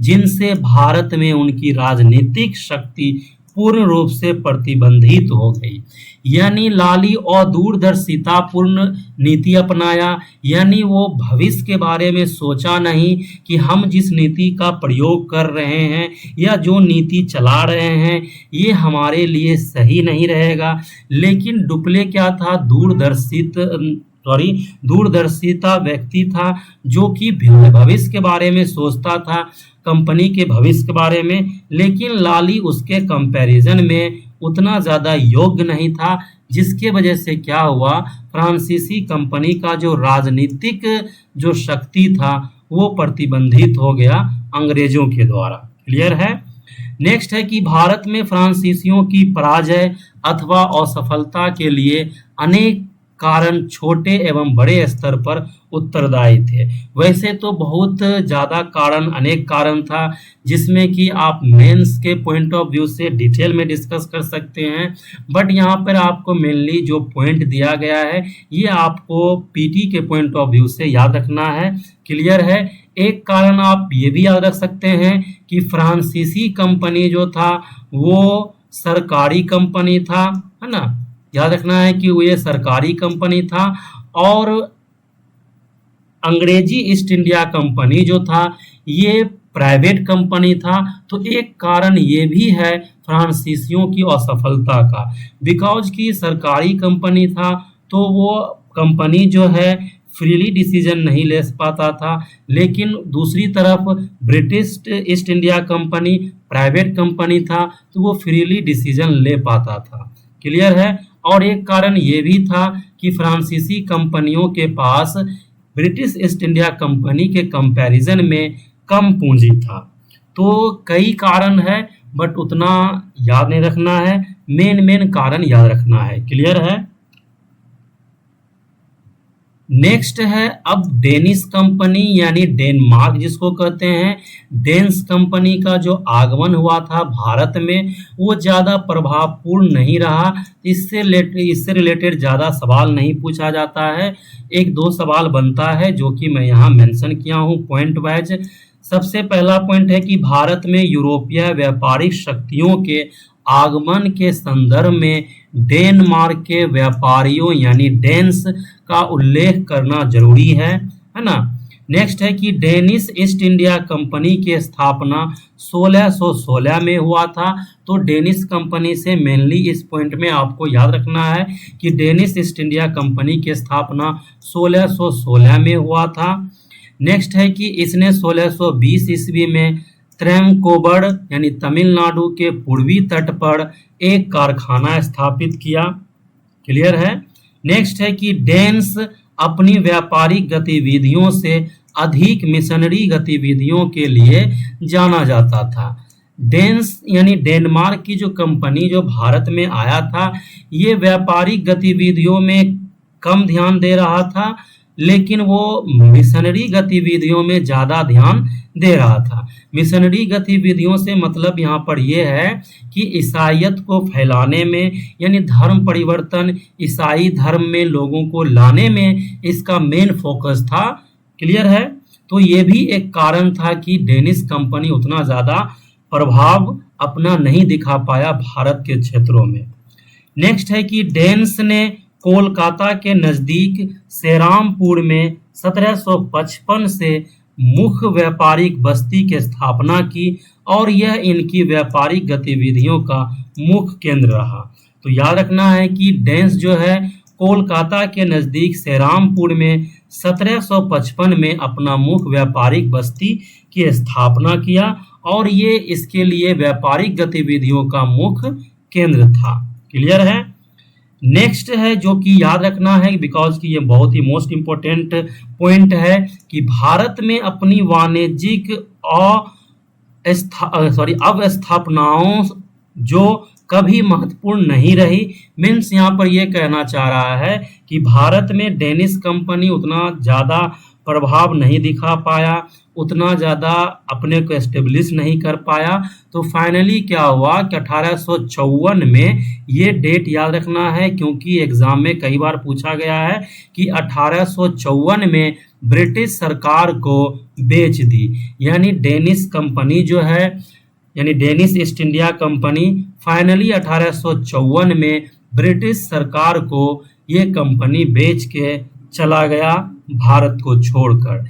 S1: जिनसे भारत में उनकी राजनीतिक शक्ति पूर्ण रूप से प्रतिबंधित हो गई। यानी लाली और दूरदर्शितापूर्ण नीति अपनाया, यानी वो भविष्य के बारे में सोचा नहीं कि हम जिस नीति का प्रयोग कर रहे हैं या जो नीति चला रहे हैं ये हमारे लिए सही नहीं रहेगा। लेकिन डुप्ले क्या था, दूरदर्शिता व्यक्ति था जो कि भविष्य के बारे में सोचता था, कंपनी के भविष्य के बारे में। लेकिन लाली उसके कंपैरिजन में उतना ज़्यादा योग्य नहीं था, जिसके वजह से क्या हुआ, फ्रांसीसी कंपनी का जो राजनीतिक जो शक्ति था वो प्रतिबंधित हो गया अंग्रेजों के द्वारा। क्लियर है। नेक्स्ट है कि भारत में फ्रांसीसियों की पराजय अथवा असफलता के लिए अनेक कारण छोटे एवं बड़े स्तर पर उत्तरदायी थे। वैसे तो बहुत ज़्यादा कारण, अनेक कारण था, जिसमें कि आप मेंस के पॉइंट ऑफ व्यू से डिटेल में डिस्कस कर सकते हैं, बट यहाँ पर आपको मेनली जो पॉइंट दिया गया है ये आपको पीटी के पॉइंट ऑफ व्यू से याद रखना है। क्लियर है। एक कारण आप ये भी याद रख सकते हैं कि फ्रांसीसी कंपनी जो था वो सरकारी कंपनी था, है ना। याद रखना है कि वो ये सरकारी कंपनी था, और अंग्रेजी ईस्ट इंडिया कंपनी जो था ये प्राइवेट कंपनी था। तो एक कारण ये भी है फ्रांसीसियों की असफलता का, बिकॉज की सरकारी कंपनी था तो वो कंपनी जो है फ्रीली डिसीजन नहीं ले पाता था, लेकिन दूसरी तरफ British east India company private company था तो वो फ्रीली डिसीजन ले पाता था। क्लियर है। और एक कारण ये भी था कि फ्रांसीसी कंपनियों के पास ब्रिटिश ईस्ट इंडिया कंपनी के कंपैरिजन में कम पूंजी था। तो कई कारण है, बट उतना याद नहीं रखना है, मेन कारण याद रखना है। क्लियर है। नेक्स्ट है अब डेनिश कंपनी यानी डेनमार्क जिसको कहते हैं, डेन्स कंपनी का जो आगमन हुआ था भारत में वो ज़्यादा प्रभावपूर्ण नहीं रहा। इससे रिलेटेड ज़्यादा सवाल नहीं पूछा जाता है। एक दो सवाल बनता है जो कि मैं यहाँ मेंशन किया हूँ पॉइंट वाइज। सबसे पहला पॉइंट है कि भारत में यूरोपीय व्यापारिक शक्तियों के आगमन के संदर्भ में डेनमार्क के व्यापारियों यानी डेन्स का उल्लेख करना जरूरी है ना। नेक्स्ट है कि डेनिश ईस्ट इंडिया कंपनी की स्थापना 1616 में हुआ था। तो डेनिश कंपनी से मेनली इस पॉइंट में आपको याद रखना है कि डेनिश ईस्ट इंडिया कंपनी की स्थापना 1616 में हुआ था। नेक्स्ट है कि इसने 1620 ईस्वी में त्रैमकोबड़ यानी तमिलनाडु के पूर्वी तट पर एक कारखाना स्थापित किया। क्लियर है। नेक्स्ट है कि डेन्स अपनी व्यापारिक गतिविधियों से अधिक मिशनरी गतिविधियों के लिए जाना जाता था। डेन्स यानी डेनमार्क की जो कंपनी जो भारत में आया था ये व्यापारिक गतिविधियों में कम ध्यान दे रहा था, लेकिन वो मिशनरी गतिविधियों में ज़्यादा ध्यान दे रहा था। मिशनरी गतिविधियों से मतलब यहाँ पर ये है कि ईसाईयत को फैलाने में, यानी धर्म परिवर्तन, ईसाई धर्म में लोगों को लाने में इसका मेन फोकस था। क्लियर है? तो ये भी एक कारण था कि डेनिश कंपनी उतना ज़्यादा प्रभाव अपना नहीं दिखा पाया भारत के क्षेत्रों में। नेक्स्ट है कि डेन्स ने कोलकाता के नज़दीक सेरामपुर में 1755 से मुख्य व्यापारिक बस्ती की स्थापना की और यह इनकी व्यापारिक गतिविधियों का मुख्य केंद्र रहा। तो याद रखना है कि डेन्स जो है कोलकाता के नज़दीक सेरामपुर में 1755 में अपना मुख्य व्यापारिक बस्ती की स्थापना किया और ये इसके लिए व्यापारिक गतिविधियों का मुख्य केंद्र था। क्लियर है? नेक्स्ट है जो कि याद रखना है, बिकॉज कि ये बहुत ही मोस्ट इम्पोर्टेंट पॉइंट है कि भारत में अपनी वाणिज्यिक अवस्थापनाओं जो कभी महत्वपूर्ण नहीं रही। मीन्स यहाँ पर ये कहना चाह रहा है कि भारत में डेनिश कंपनी उतना ज़्यादा प्रभाव नहीं दिखा पाया, उतना ज़्यादा अपने को एस्टेब्लिश नहीं कर पाया। तो फाइनली क्या हुआ कि 1854 में, ये डेट याद रखना है क्योंकि एग्जाम में कई बार पूछा गया है, कि 1854 में ब्रिटिश सरकार को बेच दी। यानी डेनिश कंपनी जो है, यानी Danish east India company finally 1854 में ब्रिटिश सरकार को ये कंपनी बेच के चला गया भारत को छोड़कर।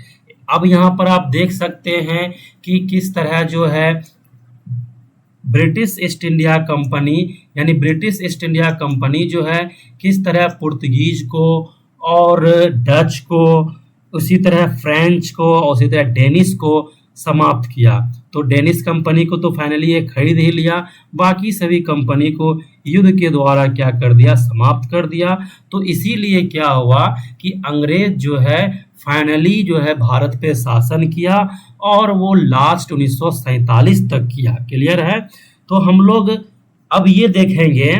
S1: अब यहाँ पर आप देख सकते हैं कि किस तरह जो है ब्रिटिश ईस्ट इंडिया कंपनी, यानी ब्रिटिश ईस्ट इंडिया कंपनी जो है किस तरह पुर्तगीज को और डच को, उसी तरह फ्रेंच को और उसी तरह डेनिश को समाप्त किया। तो डेनिश कंपनी को तो फाइनली ये खरीद ही लिया, बाकी सभी कंपनी को युद्ध के द्वारा क्या कर दिया, समाप्त कर दिया। तो इसीलिए क्या हुआ कि अंग्रेज जो है फाइनली जो है भारत पे शासन किया और वो लास्ट 1947 तक किया। क्लियर है? तो हम लोग अब ये देखेंगे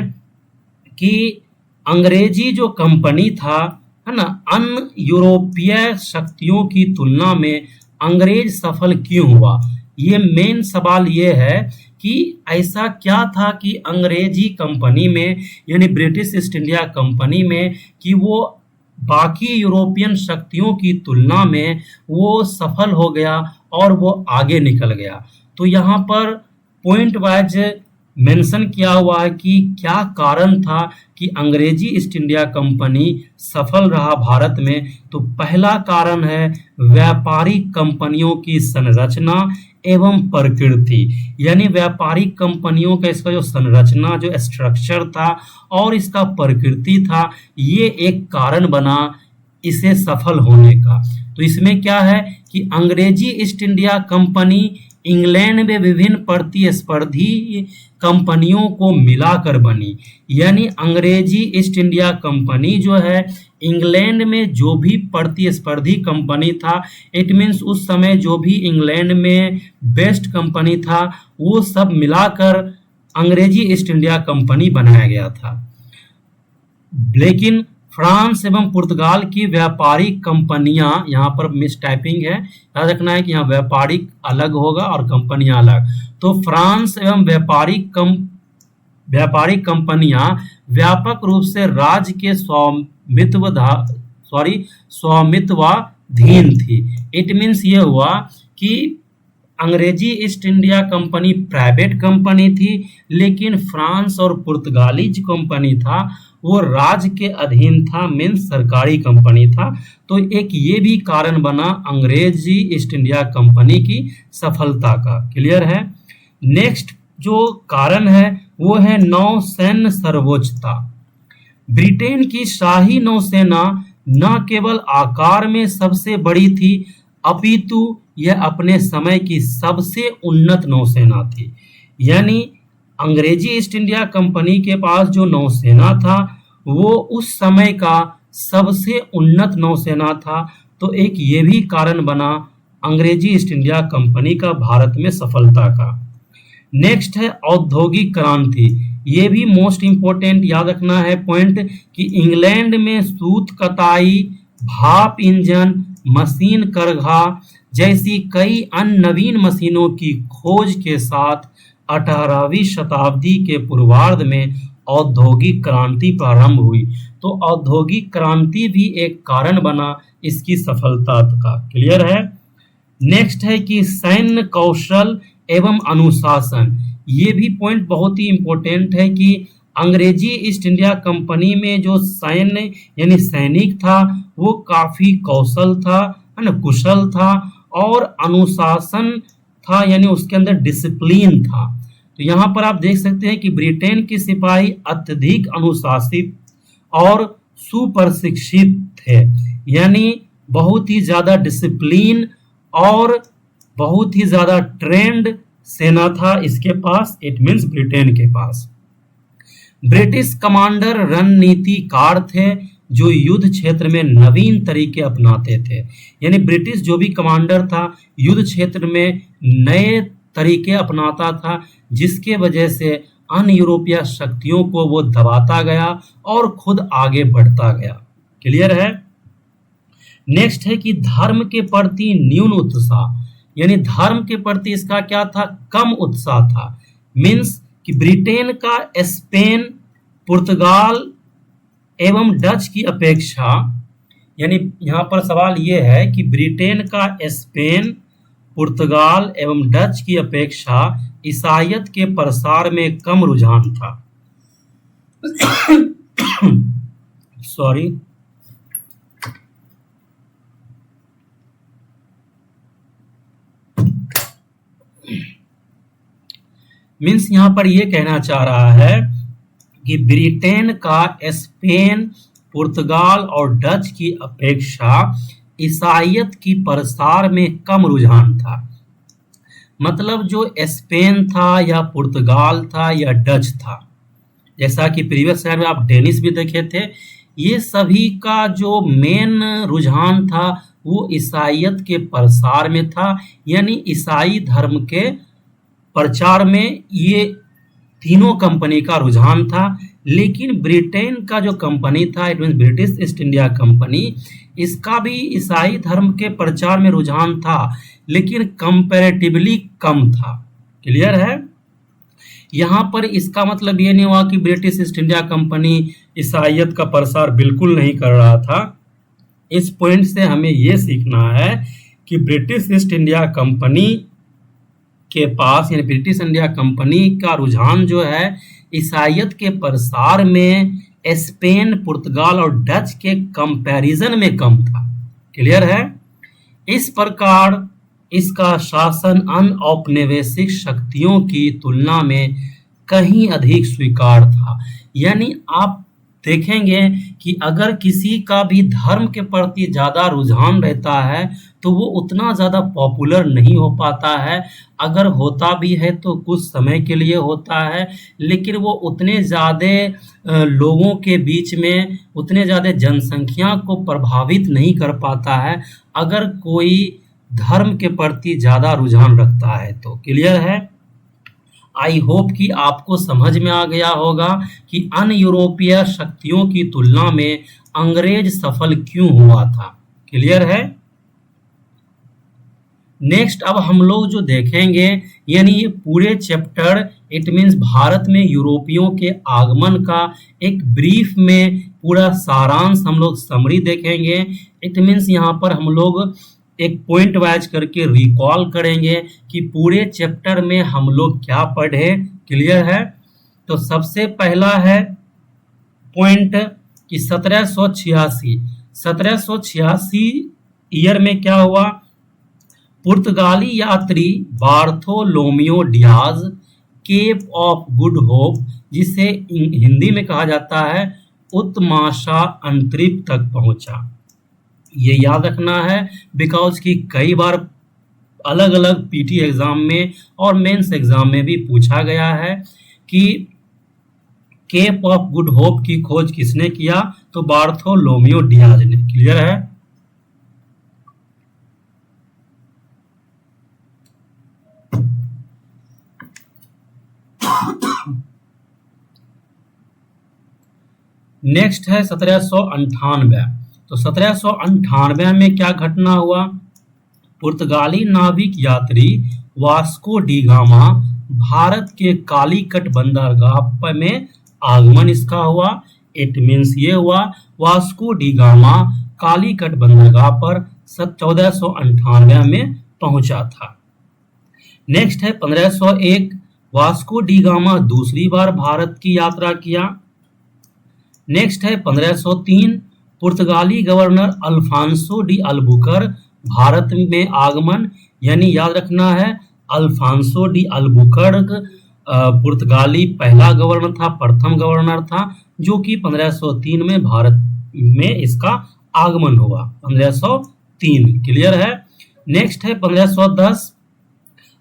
S1: कि अंग्रेजी जो कंपनी था, है ना, अन्य यूरोपीय शक्तियों की तुलना में अंग्रेज सफल क्यों हुआ। ये मेन सवाल ये है कि ऐसा क्या था कि अंग्रेजी कंपनी में, यानी ब्रिटिश ईस्ट इंडिया कंपनी में, कि वो बाकी यूरोपियन शक्तियों की तुलना में वो सफल हो गया और वो आगे निकल गया। तो यहाँ पर पॉइंट वाइज मेंशन किया हुआ है कि क्या कारण था कि अंग्रेजी ईस्ट इंडिया कंपनी सफल रहा भारत में। तो पहला कारण है व्यापारिक कंपनियों की संरचना एवं प्रकृति, यानी व्यापारिक कंपनियों का इसका जो संरचना, जो स्ट्रक्चर था और इसका प्रकृति था, ये एक कारण बना इसे सफल होने का। तो इसमें क्या है कि अंग्रेजी ईस्ट इंडिया कंपनी इंग्लैंड में विभिन्न प्रतिस्पर्धी कंपनियों को मिलाकर बनी। यानी अंग्रेजी ईस्ट इंडिया कंपनी जो है इंग्लैंड में जो भी प्रतिस्पर्धी कंपनी था, इट मीन्स उस समय जो भी इंग्लैंड में बेस्ट कंपनी था, वो सब मिलाकर अंग्रेजी ईस्ट इंडिया कंपनी बनाया गया था। लेकिन फ्रांस एवं पुर्तगाल की व्यापारिक कंपनियां, यहाँ पर मिस टाइपिंग है, याद रखना है कि यहाँ व्यापारिक अलग होगा और कंपनियां अलग। तो फ्रांस एवं व्यापारिक कंपनियां व्यापक रूप से राज्य के स्वामित्वाधीन थी। इट मीन्स ये हुआ कि अंग्रेजी east India company private company थी, लेकिन फ्रांस और पुर्तगाली जो कंपनी था वो राज्य के अधीन था, मीन्स सरकारी कंपनी था। तो एक ये भी कारण बना अंग्रेजी ईस्ट इंडिया कंपनी की सफलता का। क्लियर है? नेक्स्ट जो कारण है वो है नौसैन्य सर्वोच्चता। ब्रिटेन की शाही नौसेना न केवल आकार में सबसे बड़ी थी, अपितु यह अपने समय की सबसे उन्नत नौसेना थी। यानी अंग्रेजी ईस्ट इंडिया कंपनी के पास जो नौसेना था वो उस समय का सबसे उन्नत नौसेना था। तो एक ये भी कारण बना अंग्रेजी ईस्ट इंडिया कंपनी का भारत में सफलता का। नेक्स्ट है औद्योगिक क्रांति। ये भी मोस्ट इंपोर्टेंट याद रखना है पॉइंट कि इंग्लैंड में सूत कताई भाप इंजन, मशीन करघा जैसी कई अन्य नवीन मशीनों की खोज के साथ 18वीं शताब्दी के पूर्वार्ध में औद्योगिक क्रांति प्रारंभ हुई। तो औद्योगिक क्रांति भी एक कारण बना इसकी सफलता का। क्लियर है। नेक्स्ट है कि सैन्य कौशल एवं अनुशासन। ये भी पॉइंट बहुत ही इंपॉर्टेंट है कि अंग्रेजी ईस्ट इंडिया कंपनी में जो सैन्य यानी सैनिक था वो काफी कौशल था, है ना, कुशल था और अनुशासन था, यानी उसके अंदर डिसिप्लिन था। तो यहाँ पर आप देख सकते हैं कि ब्रिटेन के सिपाही अत्यधिक अनुशासित और सुप्रशिक्षित थे, यानी बहुत ही ज्यादा डिसिप्लिन और बहुत ही ज्यादा ट्रेंड सेना था इसके पास, इट मीन्स ब्रिटेन के पास। ब्रिटिश कमांडर रणनीतिकार थे जो युद्ध क्षेत्र में नवीन तरीके अपनाते थे, यानी ब्रिटिश जो भी कमांडर था युद्ध क्षेत्र में नए तरीके अपनाता था, जिसके वजह से अन्य यूरोपीय शक्तियों को वो दबाता गया और खुद आगे बढ़ता गया। क्लियर है। नेक्स्ट है कि धर्म के प्रति न्यून उत्साह, यानी धर्म के प्रति इसका क्या था, कम उत्साह था। मीन्स कि ब्रिटेन का स्पेन, पुर्तगाल एवं डच की अपेक्षा, यानी यहाँ पर सवाल यह है कि ब्रिटेन का स्पेन, पुर्तगाल एवं डच की अपेक्षा ईसाइयत के प्रसार में कम रुझान था। सॉरी। मीन्स यहाँ पर यह कहना चाह रहा है कि ब्रिटेन का स्पेन, पुर्तगाल और डच की अपेक्षा ईसाइयत की प्रसार में कम रुझान था। मतलब जो स्पेन था या पुर्तगाल था या डच था, जैसा कि प्रीवियस स्लाइड में आप डेनिस भी देखे थे, ये सभी का जो मेन रुझान था वो ईसाइयत के प्रसार में था, यानी ईसाई धर्म के प्रचार में ये तीनों कंपनी का रुझान था। लेकिन ब्रिटेन का जो कंपनी था, it mean British east India company, इसका भी ईसाई धर्म के प्रचार में रुझान था, लेकिन कंपैरेटिवली कम था। क्लियर है। यहाँ पर इसका मतलब ये नहीं हुआ कि ब्रिटिश ईस्ट इंडिया कंपनी ईसाइयत का प्रसार बिल्कुल नहीं कर रहा था। इस पॉइंट से हमें ये सीखना है कि ब्रिटिश ईस्ट इंडिया कंपनी के पास, यानी ब्रिटिश इंडिया कंपनी का रुझान जो है ईसाइयत के प्रसार में स्पेन, पुर्तगाल और डच के कंपैरिजन में कम था। क्लियर है। इस प्रकार इसका शासन अन्य औपनिवेशिक शक्तियों की तुलना में कहीं अधिक स्वीकार था। यानी आप देखेंगे कि अगर किसी का भी धर्म के प्रति ज़्यादा रुझान रहता है तो वो उतना ज़्यादा पॉपुलर नहीं हो पाता है, अगर होता भी है तो कुछ समय के लिए होता है, लेकिन वो उतने ज़्यादा लोगों के बीच में, उतने ज़्यादा जनसंख्या को प्रभावित नहीं कर पाता है अगर कोई धर्म के प्रति ज़्यादा रुझान रखता है तो। क्लियर है। आई होप कि आपको समझ में आ गया होगा कि अन्य यूरोपीय शक्तियों की तुलना में अंग्रेज सफल क्यों हुआ था। क्लियर है। नेक्स्ट अब हम लोग जो देखेंगे, यानी ये पूरे चैप्टर, इट मीन्स भारत में यूरोपियों के आगमन का एक ब्रीफ में पूरा सारांश हम लोग समरी देखेंगे। इट मीन्स यहाँ पर हम लोग एक पॉइंट वाइज करके रिकॉल करेंगे कि पूरे चैप्टर में हम लोग क्या पढ़े। क्लियर है। तो सबसे पहला है पॉइंट कि 1786 ईयर में क्या हुआ, पुर्तगाली यात्री Bartholomeu Dias Cape of Good Hope, जिसे हिंदी में कहा जाता है उत्माशा अंतरिप तक पहुंचा। ये याद रखना है बिकॉज कि कई बार अलग अलग पीटी एग्जाम में और मेंस एग्जाम में भी पूछा गया है कि केप ऑफ गुड होप की खोज किसने किया, तो बार्थोलोमियो डियाज ने। क्लियर है। नेक्स्ट है 1798। तो तो 1798 में क्या घटना हुआ? पुर्तगाली नाविक यात्री वास्को डी गामा भारत के कालीकट बंदरगाह में आगमन इसका हुआ। इट मीन्स ये हुआ वास्को डी गामा कालीकट बंदरगाह पर 1498 में पहुंचा था। नेक्स्ट है 1501, वास्को डी गामा दूसरी बार भारत की यात्रा किया। नेक्स्ट है 1503, पुर्तगाली governor Alfonso de Albuquerque Bharat में आगमन, यानी याद रखना है अल्फांसो डी अल्बुकर्क पुर्तगाली पहला गवर्नर था, प्रथम गवर्नर था, जो कि 1503 में भारत में इसका आगमन हुआ। 1503 क्लियर है। नेक्स्ट है 1510,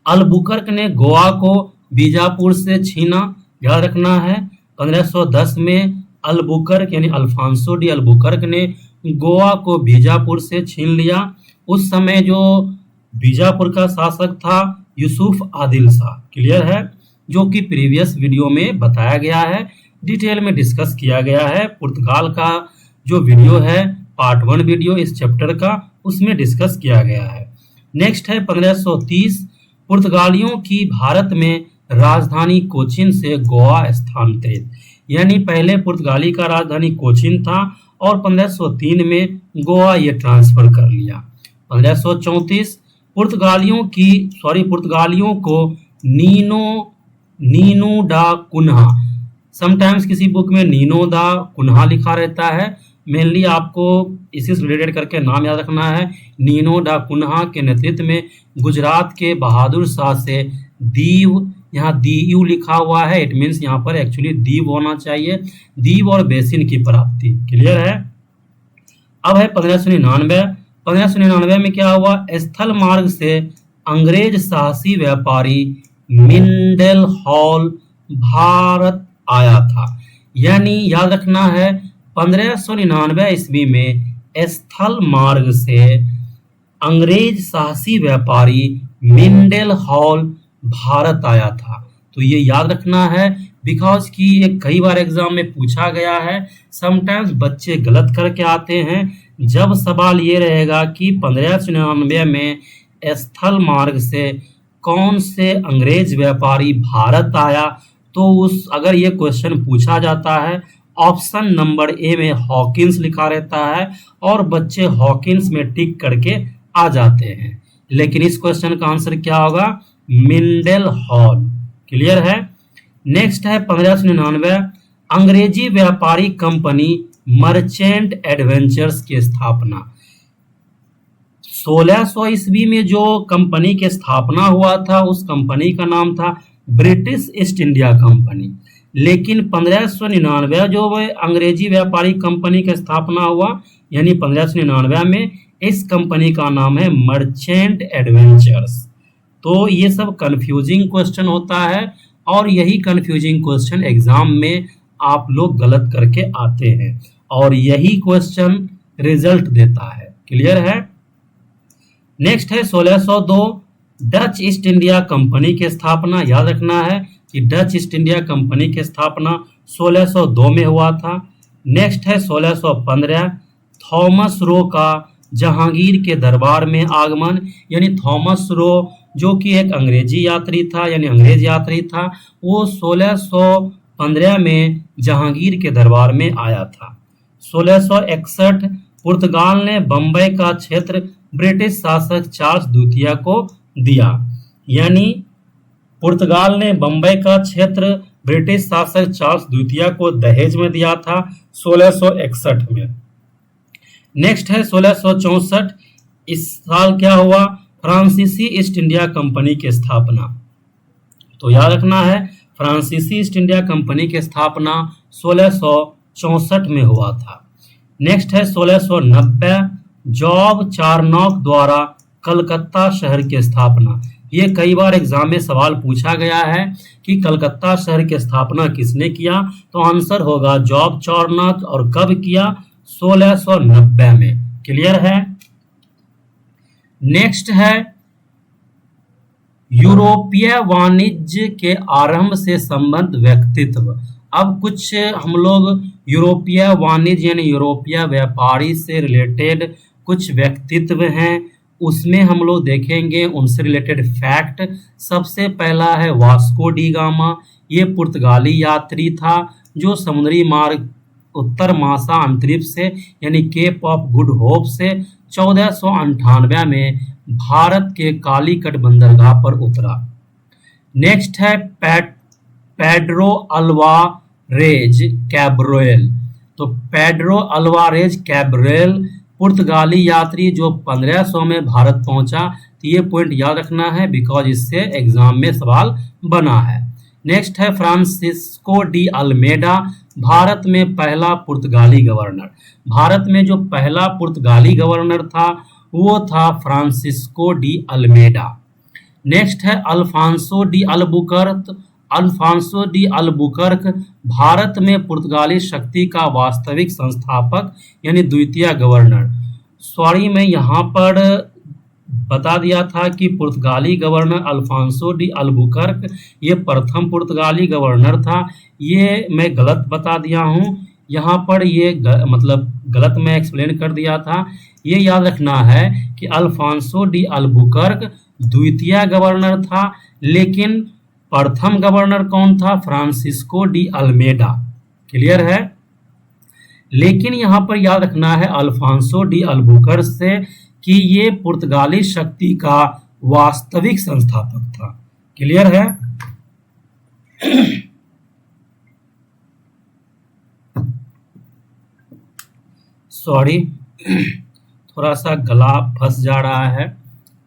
S1: अल्बुकर्क ने गोवा को बीजापुर से छीना, याद रखना है 1510 में अल्बुकर्क यानी अल्फांसो डी अल्बुकर्क ने गोवा को बीजापुर से छीन लिया। उस समय जो बीजापुर का शासक था यूसुफ आदिल शाह, क्लियर है, जो कि प्रीवियस वीडियो में बताया गया है, डिटेल में डिस्कस किया गया है। पुर्तगाल का जो वीडियो है पार्ट 1 वीडियो इस चैप्टर का, उसमें डिस्कस किया गया है। नेक्स्ट है 1530, पुर्तगालियों की भारत में राजधानी कोचिन से गोवा स्थानांतरित, यानी पहले पुर्तगाली का राजधानी कोचिन था और 1503 में गोवा ये ट्रांसफर कर लिया। 1534, पुर्तगालियों को नीनो डा कुन्हा, समटाइम्स किसी बुक में नीनो दा कुन्हा लिखा रहता है, मेनली आपको इसी से रिलेटेड करके नाम याद रखना है। नीनो डा कुन्हा के नेतृत्व में गुजरात के बहादुर शाह से दीव, यहाँ दीयू लिखा हुआ है, इट मीन्स यहाँ पर एक्चुअली दीव होना चाहिए, दीव और बेसिन की प्राप्ति, क्लियर है। अब है 1599। 1599 में क्या हुआ? स्थल मार्ग से अंग्रेज साहसी व्यापारी मिंडेल हॉल भारत आया था, यानी याद रखना है 1599 ईस्वी में स्थल मार्ग से अंग्रेज साहसी व्यापारी मिंडेल हॉल भारत आया था। तो ये याद रखना है बिकॉज कि ये कई बार एग्जाम में पूछा गया है, समटाइम्स बच्चे गलत करके आते हैं। जब सवाल ये रहेगा कि 1599 में स्थल मार्ग से कौन से अंग्रेज व्यापारी भारत आया, तो अगर ये क्वेश्चन पूछा जाता है ऑप्शन नंबर ए में हॉकिंस लिखा रहता है और बच्चे हॉकिंस में टिक करके आ जाते हैं, लेकिन इस क्वेश्चन का आंसर क्या होगा? मिंडेल हॉल, क्लियर है। नेक्स्ट है 1599, अंग्रेजी व्यापारी कंपनी मर्चेंट एडवेंचर्स की स्थापना। 1600 ईस्वी में जो कंपनी की स्थापना हुआ था उस कंपनी का नाम था ब्रिटिश ईस्ट इंडिया कंपनी, लेकिन 1599 जो अंग्रेजी व्यापारी कंपनी की स्थापना हुआ यानी 1599 में, इस कंपनी का नाम है मर्चेंट एडवेंचर्स। तो ये सब कंफ्यूजिंग क्वेश्चन होता है और यही कंफ्यूजिंग क्वेश्चन एग्जाम में आप लोग गलत करके आते हैं और यही क्वेश्चन रिजल्ट देता है, क्लियर है। नेक्स्ट है 1602, डच ईस्ट इंडिया कंपनी की स्थापना। याद रखना है कि डच ईस्ट इंडिया कंपनी की स्थापना 1602 में हुआ था। नेक्स्ट है 1615, थॉमस रो का जहांगीर के दरबार में आगमन, यानी थॉमस रो जो कि एक अंग्रेजी यात्री था यानी अंग्रेज यात्री था, वो 1615 में जहांगीर के दरबार में आया था। 1661, पुर्तगाल ने बंबई का क्षेत्र ब्रिटिश शासक चार्ल्स द्वितीय को दिया, यानी पुर्तगाल ने बंबई का क्षेत्र ब्रिटिश शासक चार्ल्स द्वितीय को दहेज में दिया था 1661 में। नेक्स्ट है 1664, इस साल क्या हुआ? फ्रांसीसी ईस्ट इंडिया कंपनी की स्थापना। तो याद रखना है फ्रांसीसी ईस्ट इंडिया कंपनी की स्थापना 1664 में हुआ था। नेक्स्ट है 1690, जॉब चारनॉक द्वारा कलकत्ता शहर की स्थापना। ये कई बार एग्जाम में सवाल पूछा गया है कि कलकत्ता शहर की स्थापना किसने किया, तो आंसर होगा जॉब चारनॉक, और कब किया? 1690 में, क्लियर है। नेक्स्ट है यूरोपीय वाणिज्य के आरंभ से संबद्ध व्यक्तित्व। अब कुछ हम लोग यूरोपीय वाणिज्य यानी यूरोपीय व्यापारी से रिलेटेड कुछ व्यक्तित्व हैं, उसमें हम लोग देखेंगे उनसे रिलेटेड फैक्ट। सबसे पहला है वास्को डी गामा। ये पुर्तगाली यात्री था जो समुद्री मार्ग उत्तर मासा अंतरिक्ष से यानी केप ऑफ गुड होप से 1498 में भारत के कालीकट बंदरगाह पर उतरा। नेक्स्ट है पेड्रो अल्वारेज कैब्रोल। तो पेड्रो अल्वारेज कैब्रोल पुर्तगाली यात्री जो 1500 में भारत पहुंचा। तो ये पॉइंट याद रखना है बिकॉज इससे एग्जाम में सवाल बना है। नेक्स्ट है फ्रांसिस्को डी अल्मेडा, भारत में पहला पुर्तगाली गवर्नर। भारत में जो पहला पुर्तगाली गवर्नर था वो था फ्रांसिस्को डी अल्मेडा। नेक्स्ट है Alfonso de Albuquerque. Alfonso de Albuquerque Bharat में पुर्तगाली शक्ति का वास्तविक संस्थापक यानी द्वितीय गवर्नर। सॉरी, मैं यहाँ पर बता दिया था कि पुर्तगाली गवर्नर अल्फांसो डी अल्बुकर्क ये प्रथम पुर्तगाली गवर्नर था। ये मैं गलत बता दिया हूँ यहाँ पर, ये मतलब गलत मैं एक्सप्लेन कर दिया था। ये याद रखना है कि अल्फांसो डी अल्बुकर्क द्वितीय गवर्नर था, लेकिन प्रथम गवर्नर कौन था? Francisco de Almeida. क्लियर है? लेकिन यहाँ पर याद रखना है अल्फांसो डी अल्बुकर्क से कि ये पुर्तगाली शक्ति का वास्तविक संस्थापक था। क्लियर है? सॉरी, थोड़ा सा गला फंस जा रहा है।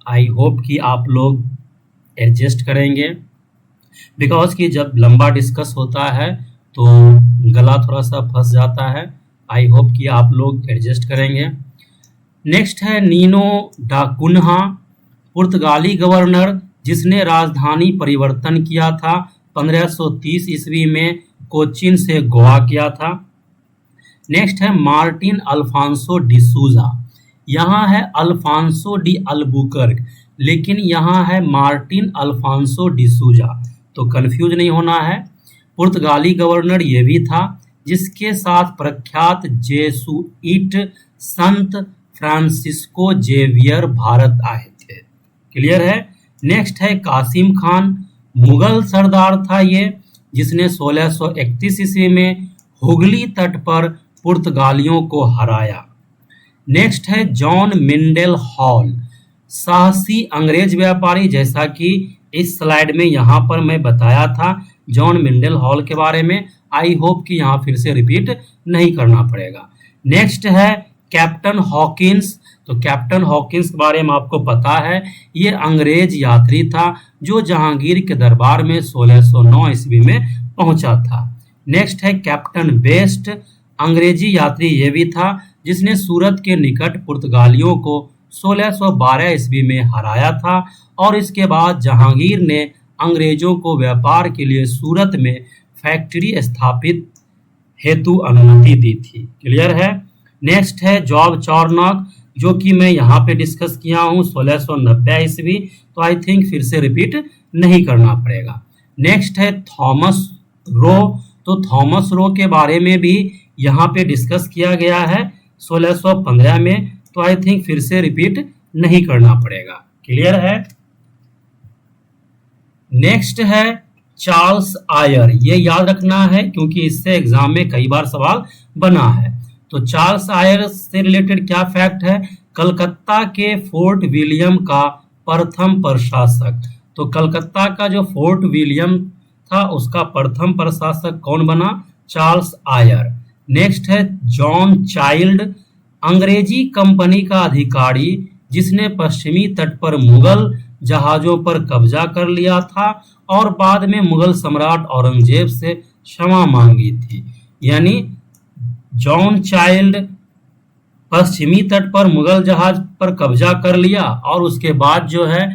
S1: आई होप कि आप लोग एडजस्ट करेंगे बिकॉज कि जब लंबा डिस्कस होता है तो गला थोड़ा सा फंस जाता है। आई होप कि आप लोग एडजस्ट करेंगे। नेक्स्ट है नीनो डा कुन्हा, पुर्तगाली गवर्नर जिसने राजधानी परिवर्तन किया था 1530 ईस्वी में कोचिन से गोवा किया था। नेक्स्ट है मार्टिन अल्फांसो डिसूजा। यहाँ है अल्फांसो डी अल्बुकर्क, लेकिन यहाँ है मार्टिन अल्फांसो डिसूजा, तो कंफ्यूज नहीं होना है। पुर्तगाली गवर्नर ये भी था जिसके साथ प्रख्यात जेसुइट संत फ्रांसिस्को जेवियर भारत आए थे। क्लियर है? नेक्स्ट है कासिम खान, मुगल सरदार था ये जिसने 1631 ईस्वी में हुगली तट पर पुर्तगालियों को हराया। नेक्स्ट है जॉन मिंडेल हॉल, साहसी अंग्रेज व्यापारी, जैसा कि इस स्लाइड में यहाँ पर मैं बताया था जॉन मिंडेल हॉल के बारे में। आई होप कि यहाँ फिर से रिपीट नहीं करना पड़ेगा। नेक्स्ट है कैप्टन हॉकिंस। तो कैप्टन हॉकिंस के बारे में आपको पता है, ये अंग्रेज यात्री था जो जहांगीर के दरबार में 1609 ईस्वी में पहुंचा था। नेक्स्ट है कैप्टन बेस्ट, अंग्रेजी यात्री ये भी था जिसने सूरत के निकट पुर्तगालियों को 1612 ईस्वी में हराया था और इसके बाद जहांगीर ने अंग्रेजों को व्यापार के लिए सूरत में फैक्ट्री स्थापित हेतु अनुमति दी थी। क्लियर है? नेक्स्ट है जॉब चॉर्नॉक, जो कि मैं यहाँ पे डिस्कस किया हूँ 1690 ईस्वी, तो आई थिंक फिर से रिपीट नहीं करना पड़ेगा। नेक्स्ट है थॉमस रो। तो थॉमस रो के बारे में भी यहाँ पे डिस्कस किया गया है 1615 में, तो आई थिंक फिर से रिपीट नहीं करना पड़ेगा। क्लियर है? नेक्स्ट है चार्ल्स आयर, ये याद रखना है क्योंकि इससे एग्जाम में कई बार सवाल बना है। तो चार्ल्स आयर से रिलेटेड क्या फैक्ट है? कलकत्ता के फोर्ट विलियम का प्रथम प्रशासक। तो कलकत्ता का जो फोर्ट विलियम था उसका प्रथम प्रशासक कौन बना? Charles Eyre. नेक्स्ट है जॉन चाइल्ड, अंग्रेजी कंपनी का अधिकारी जिसने पश्चिमी तट पर मुगल जहाजों पर कब्जा कर लिया था और बाद में मुगल सम्राट औरंगजेब से क्षमा मांगी थी। यानी जॉन चाइल्ड पश्चिमी तट पर मुगल जहाज पर कब्जा कर लिया और उसके बाद जो है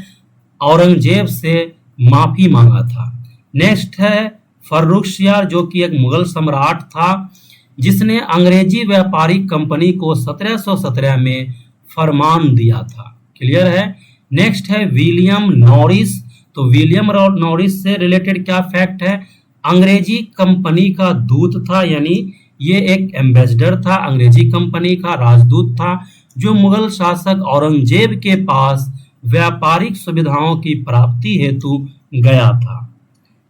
S1: औरंगजेब से माफी मांगा था। नेक्स्ट है फर्रुखसियार, जो कि एक मुगल सम्राट था जिसने अंग्रेजी व्यापारी कंपनी को 1717 में फरमान दिया था। क्लियर है? नेक्स्ट है विलियम नॉरिस। तो विलियम नॉरिस से रिलेटेड क्या फैक्ट है? अंग्रेजी कंपनी का दूत था, यानी ये एक एम्बेसडर था, अंग्रेजी कंपनी का राजदूत था, जो मुगल शासक औरंगजेब के पास व्यापारिक सुविधाओं की प्राप्ति हेतु गया था।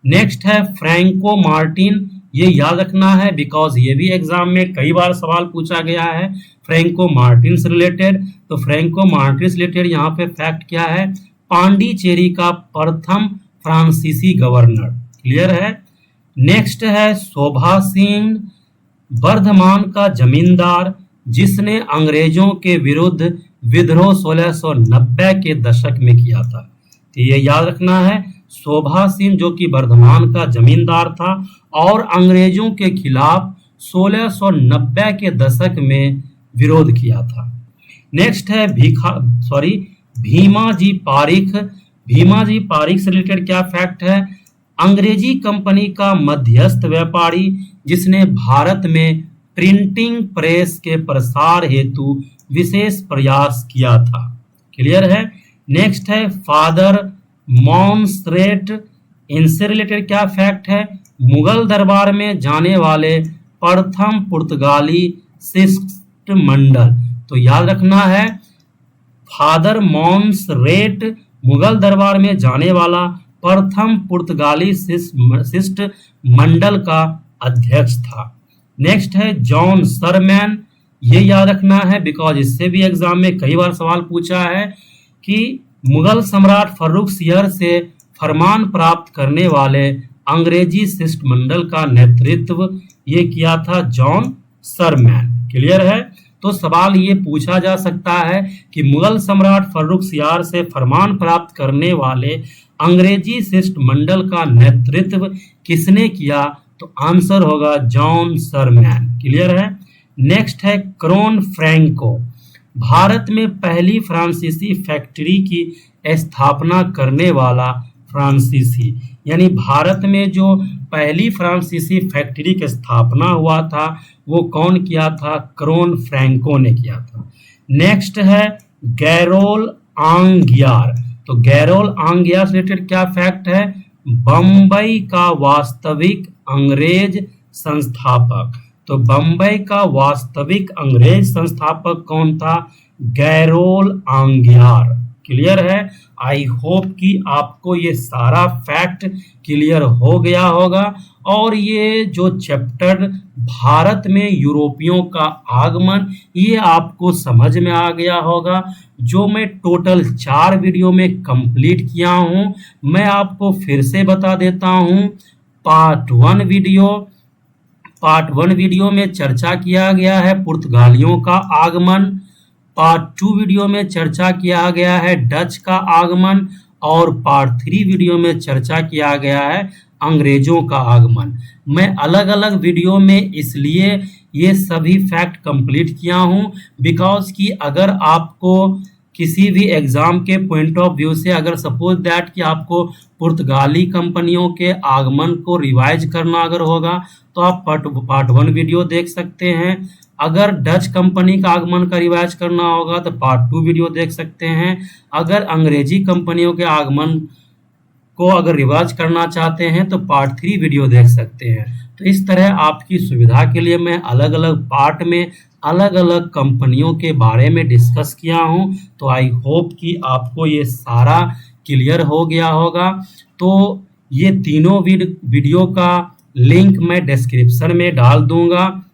S1: नेक्स्ट है फ्रैंको मार्टिन, ये याद रखना है बिकॉज ये भी एग्जाम में कई बार सवाल पूछा गया है फ्रैंको मार्टिन से रिलेटेड। तो फ्रैंको मार्टिन से रिलेटेड यहाँ पे फैक्ट क्या है, पांडिचेरी का प्रथम फ्रांसीसी गवर्नर। क्लियर है। नेक्स्ट है शोभा सिंह, वर्धमान का जमींदार, जिसने अंग्रेजों के विरुद्ध विद्रोह 1690 के दशक में किया था। तो ये याद रखना है, शोभा सिंह जो कि वर्धमान का जमींदार था और अंग्रेजों के खिलाफ 1690 के दशक में विरोध किया था। नेक्स्ट है भीमा जी पारिख। भीमा जी पारिख से रिलेटेड क्या फैक्ट है, अंग्रेजी कंपनी का मध्यस्थ व्यापारी, जिसने भारत में प्रिंटिंग प्रेस के प्रसार हेतु विशेष प्रयास किया था। क्लियर है। नेक्स्ट है फादर मॉन्सरेट, इनसे रिलेटेड क्या फैक्ट है, मुगल दरबार में जाने वाले प्रथम पुर्तगाली शिष्टमंडल। तो याद रखना है, फादर मॉन्सरेट मुगल दरबार में जाने वाला प्रथम पुर्तगाली शिष्टमंडल का अध्यक्ष था। नेक्स्ट है जॉन सरमैन, ये याद रखना है बिकॉज इससे भी एग्जाम में कई बार सवाल पूछा है कि मुगल सम्राट फर्रुखसियर से फरमान प्राप्त करने वाले अंग्रेजी शिष्टमंडल का नेतृत्व ये किया था जॉन सरमैन। क्लियर है। तो सवाल ये पूछा जा सकता है कि मुगल सम्राट फर्रुखसियर से फरमान प्राप्त करने वाले अंग्रेजी शिष्टमंडल का नेतृत्व किसने किया, तो आंसर होगा जॉन सरमैन। क्लियर है। नेक्स्ट है क्रोन फ्रैंको, भारत में पहली फ्रांसीसी फैक्ट्री की स्थापना करने वाला फ्रांसीसी, यानी भारत में जो पहली फ्रांसीसी फैक्ट्री की स्थापना हुआ था वो कौन किया था, क्रोन फ्रैंको ने किया था। नेक्स्ट है गैरोल आंगियार, तो गैरोल आंगियार से रिलेटेड क्या फैक्ट है, बम्बई का वास्तविक अंग्रेज संस्थापक। तो बम्बई का वास्तविक अंग्रेज संस्थापक कौन था, गैरोल आंगियार। क्लियर है। आई होप कि आपको ये सारा फैक्ट क्लियर हो गया होगा और ये जो चैप्टर भारत में यूरोपियों का आगमन ये आपको समझ में आ गया होगा, जो मैं टोटल 4 वीडियो में कंप्लीट किया हूँ। मैं आपको फिर से बता देता हूँ, पार्ट 1 वीडियो में चर्चा किया गया है पुर्तगालियों का आगमन, पार्ट 2 वीडियो में चर्चा किया गया है डच का आगमन और पार्ट 3 वीडियो में चर्चा किया गया है अंग्रेजों का आगमन। मैं अलग अलग वीडियो में इसलिए ये सभी फैक्ट कंप्लीट किया हूँ बिकॉज कि अगर आपको किसी भी एग्जाम के पॉइंट ऑफ व्यू से अगर सपोज दैट कि आपको पुर्तगाली कंपनियों के आगमन को रिवाइज करना अगर होगा तो आप पार्ट 1 वीडियो देख सकते हैं। अगर डच कंपनी का आगमन का रिवाइज करना होगा तो पार्ट 2 वीडियो देख सकते हैं। अगर अंग्रेजी कंपनियों के आगमन को अगर रिवाइज करना चाहते हैं तो पार्ट 3 वीडियो देख सकते हैं। तो इस तरह आपकी सुविधा के लिए मैं अलग अलग पार्ट में अलग अलग कंपनियों के बारे में डिस्कस किया हूं। तो आई होप कि आपको ये सारा क्लियर हो गया होगा। तो ये तीनों वीडियो का लिंक मैं डिस्क्रिप्शन में डाल दूंगा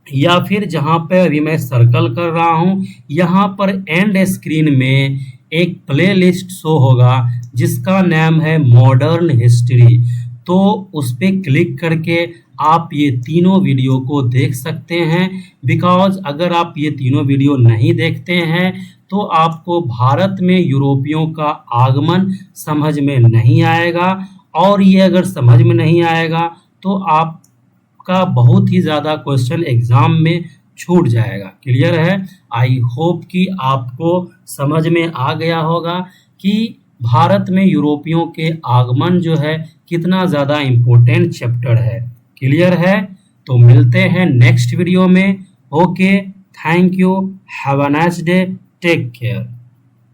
S1: या फिर जहां पर अभी मैं सर्कल कर रहा हूं यहाँ पर एंड स्क्रीन में एक प्लेलिस्ट शो होगा जिसका नाम है मॉडर्न हिस्ट्री। तो उस पर क्लिक करके आप ये तीनों वीडियो को देख सकते हैं बिकॉज अगर आप ये तीनों वीडियो नहीं देखते हैं तो आपको भारत में यूरोपियों का आगमन समझ में नहीं आएगा और ये अगर समझ में नहीं आएगा तो आपका बहुत ही ज़्यादा क्वेश्चन एग्जाम में छूट जाएगा। क्लियर है। आई होप कि आपको समझ में आ गया होगा कि भारत में यूरोपियों के आगमन जो है कितना ज़्यादा इम्पोर्टेंट चैप्टर है। क्लियर है। तो मिलते हैं नेक्स्ट वीडियो में। Okay, thank you, have a nice day, take care.